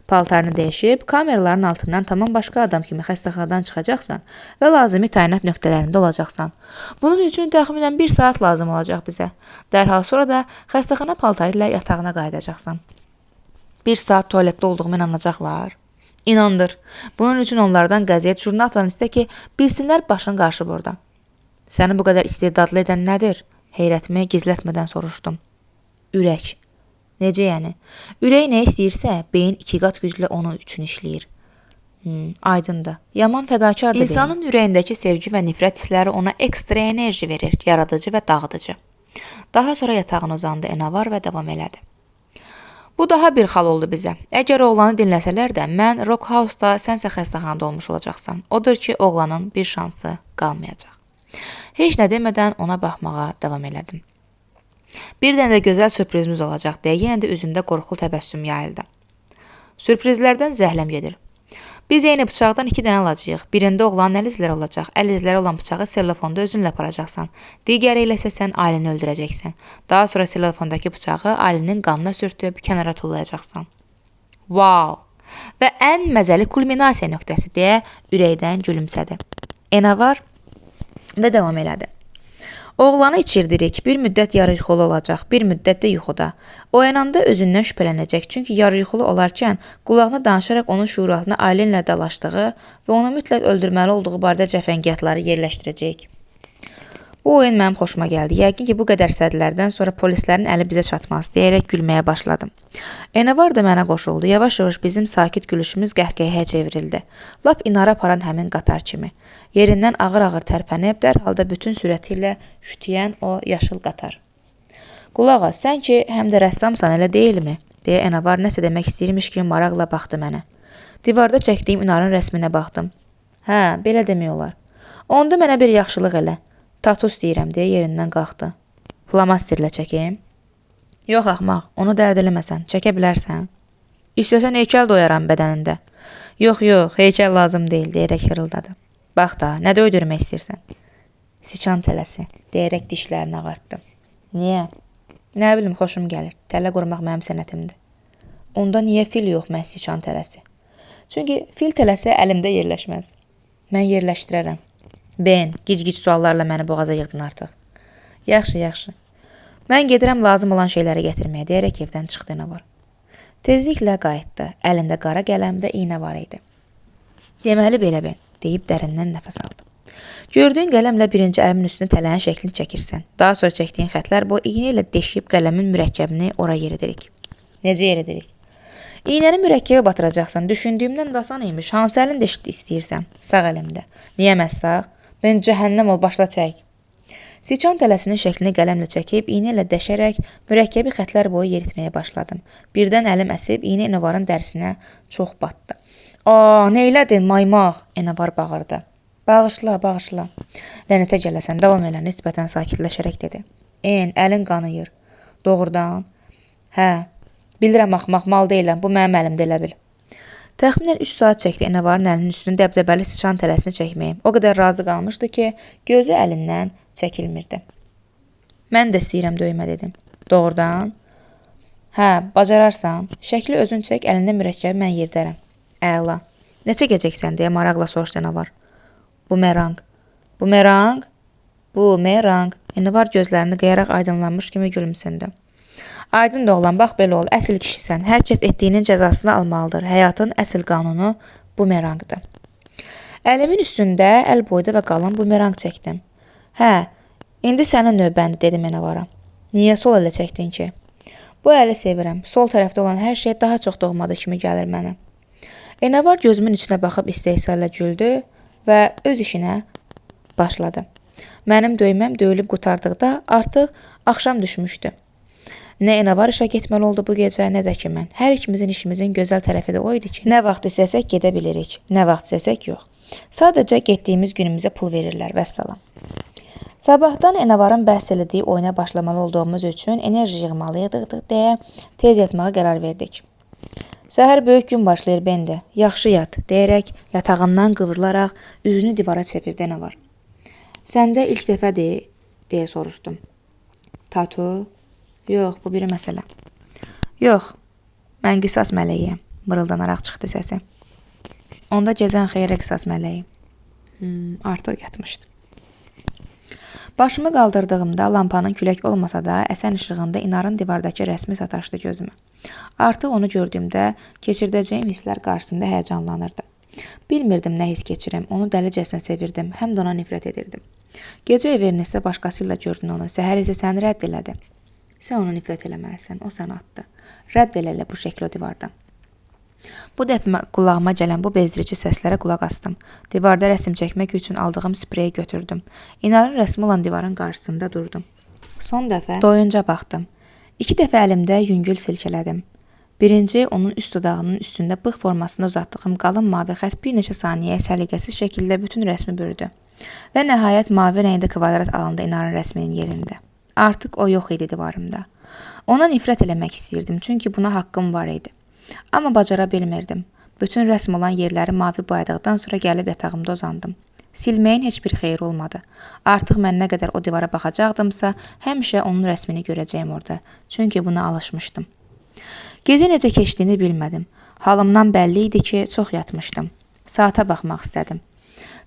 Paltarını dəyişib, kameraların altından tamam başqa adam kimi xəstəxanadan çıxacaqsan və lazımi təyinat nöqtələrində olacaqsan. Bunun üçün təxminən 1 saat lazım olacaq bizə. Dərhal sonra da xəstəxana paltarı ilə yatağına qayıdacaqsan. 1 saat tualetdə olduğumu inanacaqlar. İnandır. Bunun üçün onlardan qəzet, jurnal falan istə ki, bilsinlər başın qarşı burada. Səni bu qədər istedadlı edən nədir? Heyrətimi gizlətmədən soruşdum. Ürək. Necə yəni? Ürək nə istəyirsə, beyin 2 qat güclə onun üçün işləyir. Aydındır. Yaman fədakar da İnsanın ürəyindəki sevgi və nifrət hissləri ona ekstra enerji verir, yaradıcı və dağıdıcı. Daha sonra yatağına uzandı Enavar və davam elədi. Bu daha bir xal oldu bizə. Əgər oğlanı dinləsələr də, mən Rock House-da, sənsə xəstəxanada olmuş olacaqsan. Odur ki, oğlanın bir şansı qalmayacaq. Heç nə demədən ona baxmağa davam elədim. Bir dənə də gözəl sürprizimiz olacaq deyə yenə də üzündə qorxulu təbəssüm yayıldı. Sürprizlərdən zəhləm gedir. Biz eyni bıçaqdan 2 dənə alacağıq. Birində oğlanın əl izləri olacaq. Əl izləri olan bıçağı sellofonda özünlə aparacaqsan. Digəri ilə isə sən ailəni öldürəcəksən. Daha sonra sellofondakı bıçağı ailinin qanına sürtüb kənara tullayacaqsan. Wow! Və ən məzəli kulminasiya nöqtəsi deyə ürəkdən gülümsədi. Enavar və davam elədi. Oğlanı içirdirik, bir müddət yarı yuxulu olacaq, bir müddət də yuxuda. Oyananda özündən şübhələnəcək, çünki yarı yuxulu olarkən qulağına danışaraq onun şuuraltına ailə dalaşdığı və onu mütləq öldürməli olduğu barədə cəfəngiyatları yerləşdirəcək. Bu oyun mənim xoşuma gəldi. Yəqin ki, bu qədər sədlərdən sonra polislərin əli bizə çatmaz, deyərək gülməyə başladım. Enavar da mənə qoşuldu. Yavaş-yavaş bizim sakit gülüşümüz qəhqəhəyə çevrildi. Lap inara aparan həmin qatar kimi. Yerindən ağır-ağır tərpənib, dərhal da bütün sürəti ilə şütüyən o yaşıl qatar. Qulaq as, sən ki, həm də rəssamsan, elə deyilmi? Deyə Enavar nəsə demək istəyirmiş kimi maraqla baxdı mənə. Divarda çəkdiyim inarın rəsminə baxdım. Hə, belə demək olar. Onda mənə bir yaxşılıq elə. Tatu istəyirəm deyə yerindən qalxdı. Flamasterlə çəkeyim? Yox, axmaq, onu dərd eləməsən, çəkə bilərsən. İstəsən heykəl doyaram bədənində. Yox, heykəl lazım deyil, deyərək hırıldadı. Bax da, nə də öldürmək istəyirsən? Siçan tələsi, deyərək dişlərini ağartdı. Niyə? Nə bilim, xoşum gəlir. Tələ qurmaq mənim sənətimdir. Onda niyə fil yox, məhz siçan tələsi? Çünki fil tələsi əlimdə yerləşməz. Mən yerləşdirərəm. Ben, gic-gic suallarla məni boğaza yığdın artıq. Yaxşı. Mən gedirəm lazım olan şeyləri gətirməyə, deyərək evdən çıxdı Enavar. Tezliklə qayıtdı. Əlində qara qələm və iynə var idi. Deməli belə Ben, deyib dərindən nəfəs aldı. Gördüyün qələmlə birinci əlimin üstünə tələyin şəklini çəkirsən. Daha sonra çəkdiyin xətlər bu iynə ilə deşib qələmin mürəkkəbini ora yeridirik. Necə yeridirik? İynəni mürəkkəbə batıracaqsan. Düşündüyümdən də asan imiş. Hansı əlində istəyirsən? Sağ əlimdə. Niyə məhz sağ? Ben cəhənnəm ol, başla çək. Siçan tələsinin şəklini qələmlə çəkib, iynə ilə dəşərək mürəkkəbi xətlər boyu yeritməyə başladım. Birdən əlim əsib, iynə Enavarın dərisinə çox batdı. Neylədin, maymaq? Enavar bağırdı. Bağışla. Lənətə gələsən, davam elə, nisbətən sakitləşərək dedi. Əlin qanıyır. Doğrudan? Hə, bilirəm axmaq, mal deyiləm, bu mənim əlimdə elə bil. Təxminən 3 saat çəkdi Enavarın əlinin üstünü dəbdəbəli siçan tələsini çəkməyim. O qədər razı qalmışdı ki, gözü əlindən çəkilmirdi. Mən də istəyirəm döymə dedim. Doğrudan? Hə, bacararsan. Şəkli özün çək, əlində mürəkkəbi mən yerdərəm. Əla. Nə çəkəcəksən deyə maraqla soruşdu Enavar. Bumerang. Enavar gözlərini qıyaraq aydınlanmış kimi gülümsündü. Aydın da oğlan, bax belə ol, əsl kişisən. Hər kəs etdiyinin cəzasını almalıdır. Həyatın əsl qanunu bumerangdır. Əlimin üstündə əl boyda və qalın bumerang çəkdim. Hə, indi sənin növbəndi, dedim Enavara. Niyə sol ələ çəkdin ki? Bu əli sevirəm. Sol tərəfdə olan hər şey daha çox doğmadı kimi gəlir mənə. Enavar gözümün içinə baxıb istehsayla güldü və öz işinə başladı. Mənim döyməm döyülüb qutardıqda artıq axşam düşmüşdü. Nə Enavar işə getməli oldu bu gecə, nə də ki mən. Hər ikimizin işimizin gözəl tərəfi də o idi ki, nə vaxt istəsək gedə bilirik, nə vaxt istəsək yox. Sadəcə getdiyimiz günümüzə pul verirlər, vəssalam. Sabahdan Enavarın bəhs elədiyi oyuna başlamalı olduğumuz üçün enerji yığmalıyıq deyə tez yatmağa qərar verdik. Səhər böyük gün başlayır Bendi. Yaxşı yat, deyərək yatağından qıvrılaraq üzünü divara çevirdi Enavar. Səndə ilk dəfədir, deyə soruşdum. Tatu? Yox, bu biri məsələ. Yox, mən qisas mələyiyəm. mırıldanaraq çıxdı səsi. Onda cəzən xeyrə qisas mələyi. Artıq yatmışdı. Başımı qaldırdığımda lampanın külək olmasa da əsən işığında İnarın divardakı rəsmi sataşdı gözümə. Artıq onu gördüyümdə keçirdəcəyim hisslər qarşısında həyəcanlanırdı. Bilmirdim nə hiss keçirim, onu dəlicəsinə sevirdim, həm də ona nifrət edirdim. Gecə Evernistdə başqasıyla gördün onu, səhər isə səni rədd elədi. Sən onu nifrət eləməlisən, o səni atdı. Rədd elə bu şəkli o divardan. Bu dəfə qulağıma gələn bu bezdirici səslərə qulaq asdım. Divarda rəsm çəkmək üçün aldığım spreyi götürdüm. İnarın rəsmi olan divarın qarşısında durdum. Son dəfə doyunca baxdım. 2 dəfə əlimdə yüngül silkələdim. Birinci, onun üst dodağının üstündə bığ formasında uzatdığım qalın mavi xətt bir neçə saniyəyə səliqəsiz şəkildə bütün rəsmi bürüdü. Və nəhayət mavi rəngdə kvadrat alındı İnarın rəsminin yerində. Artıq o yox idi divarımda. Ona nifrət eləmək istəyirdim, çünki buna haqqım var idi. Amma bacara bilmirdim. Bütün rəsm olan yerləri mavi boyadıqdan sonra gəlib yatağımda uzandım. Silməyin heç bir xeyri olmadı. Artıq mən nə qədər o divara baxacaqdımsa, həmişə onun rəsmini görəcəyim orada. Çünki buna alışmışdım. Gecə necə keçdiyini bilmədim. Halımdan bəlli idi ki, çox yatmışdım. Saata baxmaq istədim.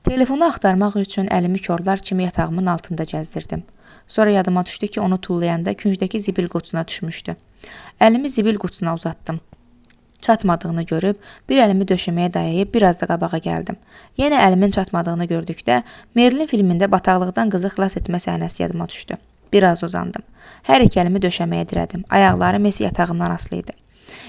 Telefonu axtarmaq üçün əlimi korlar kimi yatağımın altında gəzdirdim. Sonra yadıma düşdü ki, onu tullayanda küncdəki zibil qutusuna düşmüşdü. Əlimi zibil qutusuna uzatdım. Çatmadığını görüb, bir əlimi döşəməyə dayayıb biraz da qabağa gəldim. Yenə əlimin çatmadığını gördükdə, Merlin filmində bataqlıqdan qızı xilas etmə səhnəsi yadıma düşdü. Biraz uzandım. Hər iki əlimi döşəməyə dirədim. Ayaqlarım isə yatağımdan asılı idi.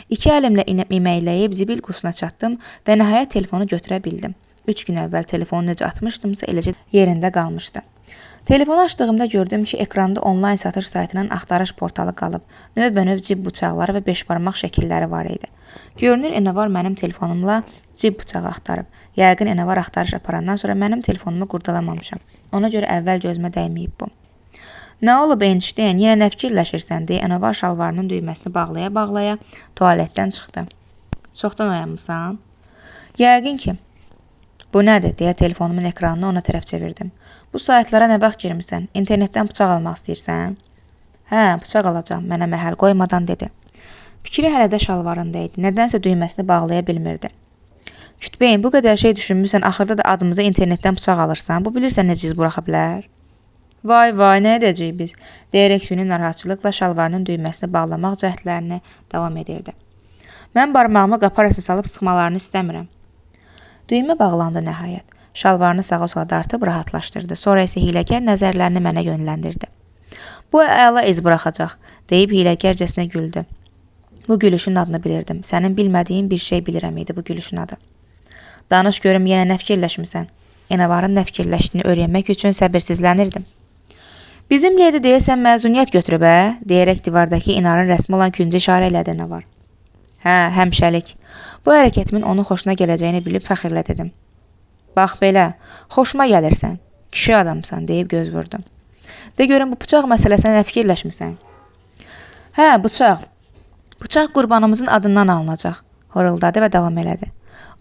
2 əlimlə iməkləyib zibil qutusuna çatdım və nəhayət telefonu götürə bildim. 3 gün əvvəl telefonu necə atmışdımsa eləcə yerində qalmışdı. Telefonu açdığımda gördüm ki, ekranda onlayn satış saytının axtarış portalı qalıb. Növbənöv cib bıçaqları və 5 barmaq şəkilləri var idi. Görünür, Enavar mənim telefonumla cib bıçağı axtarıb. Yəqin Enavar axtarış aparandan sonra mənim telefonumu qurdalamamışam. Ona görə əvvəl gözümə dəyməyib bu. Nə olub Einstein, yenə nə fikirləşirsən deyə Enavar şalvarının düyməsini bağlaya-bağlaya tualetdən çıxdı. Çoxdan oyanmısan? Yəqin ki. Bu nədir deyə telefonumun ekranını ona tərəf çevirdim. Bu saytlara nə vaxt girmisən? İnternetdən bıçaq almaq istəyirsən? Hə, bıçaq alacağam, mənə məhəl qoymadan dedi. Fikri hələ də şalvarında idi. Nədənsə düyməsini bağlaya bilmirdi. Kütbeyin, bu qədər şey düşünmüsən, axırda da adımıza internetdən bıçaq alırsan. Bu bilirsən necə iz buraxa bilər? Vay, nə edəcəyik biz? Deyərək süni narahatçılıqla şalvarının düyməsini bağlamaq cəhdlərini davam edirdi. Mən barmağımı qapı arasına salıb sıxmalarını istəmirəm. Düymə bağlandı nəhayət. Şalvarını sağa sola dartıb rahatlaşdırdı. Sonra isə hiləgər nəzərlərini mənə yönləndirdi. Bu əla iz buraxacaq, deyib hiləgərcəsinə güldü. Bu gülüşün adını bilirdim. Sənin bilmədiyin bir şey bilirəm idi bu gülüşün adı. Danış görüm yenə nə fikirləşmisən? Enavarın nə fikirləşdiyini öyrənmək üçün səbirsizlənirdim. Bizim leydi deyəsən məzuniyyət götürüb deyərək divardakı İnarın rəsmi olan küncə işarə elədi Enavar. Hə, həmişəlik. Bu hərəkətimin onun xoşuna gələcəyini bilib fəxrlə dedim. Bax belə, xoşuma gəlirsən, kişi adamsan deyib göz vurdum. De görüm bu bıçaq məsələsinə nə fikirləşmisən? Hə, bıçaq. Bıçaq qurbanımızın adından alınacaq, horuldadı və davam elədi.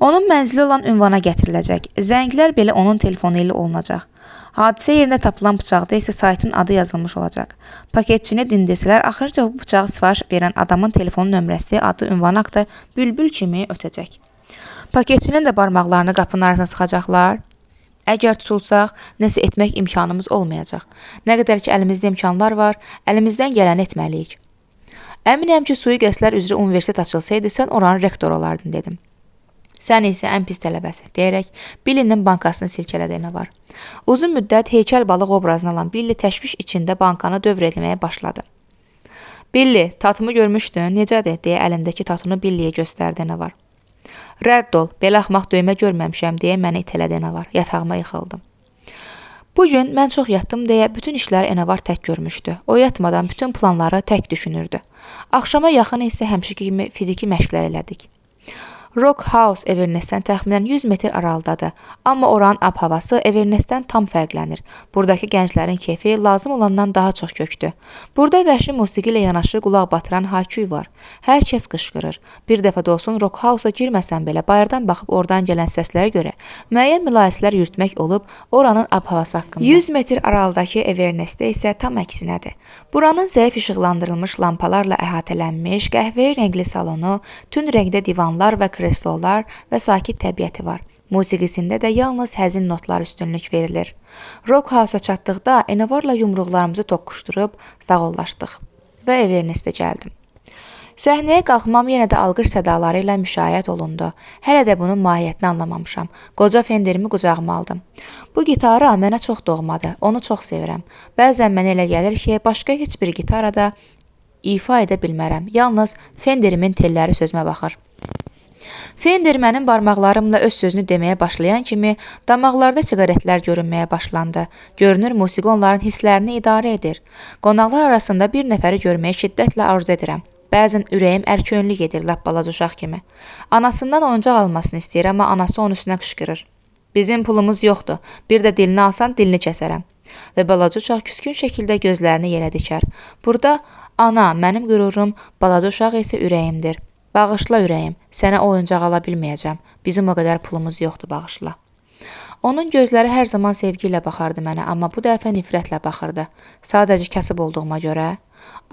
Onun mənzili olan ünvana gətiriləcək, zənglər belə onun telefonu ilə olunacaq. Hadisə yerində tapılan bıçaqda isə saytın adı yazılmış olacaq. Paketçini dindirsələr, axırca bu bıçağı sifariş verən adamın telefon nömrəsi, adı, ünvan haqqda bülbül kimi ötəcək. Paketçinin də barmaqlarını qapının arasına sıxacaqlar. Əgər tutulsaq, nəsə etmək imkanımız olmayacaq. Nə qədər ki, əlimizdə imkanlar var, əlimizdən gələni etməliyik. Əminəm ki, sui-qəsdlər üzrə universitet açılsaydı, sən oranın rektoru olardın, dedim. Sən isə ən pis tələbəsi, deyərək Billinin bankasını silkələdi Enavar. Uzun müddət heykəl balıq obrazını alan Billi təşviş içində bankanı dövr etməyə başladı. Billi, tatımı görmüşdün, necədir, deyə əlindəki tatını Billiyə göstərdi Enavar. Rədd ol, belə axmaq döymə görməmişəm, deyə məni itələdi Enavar. Yatağıma yıxıldım. Bugün mən çox yatdım deyə bütün işləri Enavar tək görmüşdü. O yatmadan bütün planları tək düşünürdü. Axşama yaxın isə həmişəki kimi fiziki məşqlər elədik. Rock House Evernessdən təxminən 100 metr aralıdadır, amma oranın ab-havası Evernessdən tam fərqlənir. Buradakı gənclərin keyfi lazım olandan daha çox kökdür. Burada vəhşi musiqi ilə yanaşı qulaq batıran hay-küy var. Hər kəs qışqırır. Bir dəfə də olsun Rock House-a girməsən belə bayırdan baxıb oradan gələn səslərə görə müəyyən mülahizələr yürütmək olub oranın ab-havası haqqında. 100 metr aralıdakı Evernessdə isə tam əksinədir. Buranın zəif işıqlandırılmış lampalarla əhatələnmiş, qəhvəyi rəngli salonu, tünd rəngdə divanlar və kreslolar və sakit təbiəti var. Musiqisində də yalnız həzin notlar üstünlük verilir. Rock House-a çatdıqda Enovarla yumruqlarımızı toqquşdurub sağollaşdıq və Evernessdə gəldim. Səhnəyə qalxmam yenə də alqış sədaları ilə müşayiət olundu. Hələ də bunun mahiyyətini anlamamışam. Qoca Fenderimi qucağıma aldım. Bu gitara mənə çox doğmadır. Onu çox sevirəm. Bəzən mənə elə gəlir ki, başqa heç bir gitarada ifa edə bilmərəm. Yalnız Fenderimin telləri sözümə baxır. Fender mənim barmaqlarımla öz sözünü deməyə başlayan kimi damaqlarda siqaretlər görünməyə başlandı. Görünür, musiqi onların hisslərini idarə edir. Qonaqlar arasında bir nəfəri görməyə şiddətlə arzu edirəm. Bəzən ürəyim ərkönlük edir, lap balaca uşaq kimi. Anasından oyuncaq almasını istəyir, amma anası onun üstünə qışqırır. Bizim pulumuz yoxdur, bir də dilini alsan dilini kəsərəm. Və balaca uşaq küskün şəkildə gözlərini yerə dikər. Burada ana, mənim qürurum, balaca uşaq isə ürəyimdir. Bağışla ürəyim, sənə oyuncaq ala bilməyəcəm. Bizim o qədər pulumuz yoxdur, bağışla. Onun gözləri hər zaman sevgi ilə baxardı mənə, amma bu dəfə nifrətlə baxırdı. Sadəcə kasıb olduğuma görə.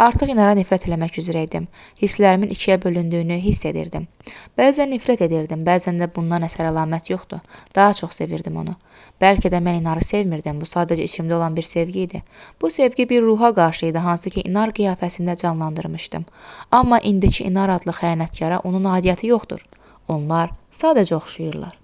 Artıq inara nifrət eləmək üzrə idim. Hisslərimin ikiyə bölündüyünü hiss edirdim. Bəzən nifrət edirdim, bəzən də bundan əsər əlamət yoxdur. Daha çox sevirdim onu. Bəlkə də mən inarı sevmirdim, bu sadəcə içimdə olan bir sevgi idi. Bu sevgi bir ruha qarşı idi, hansı ki inar qiyafəsində canlandırmışdım. Amma indiki inar adlı xəyanətkara onun adiyyəti yoxdur. Onlar sadəcə oxşayırlar.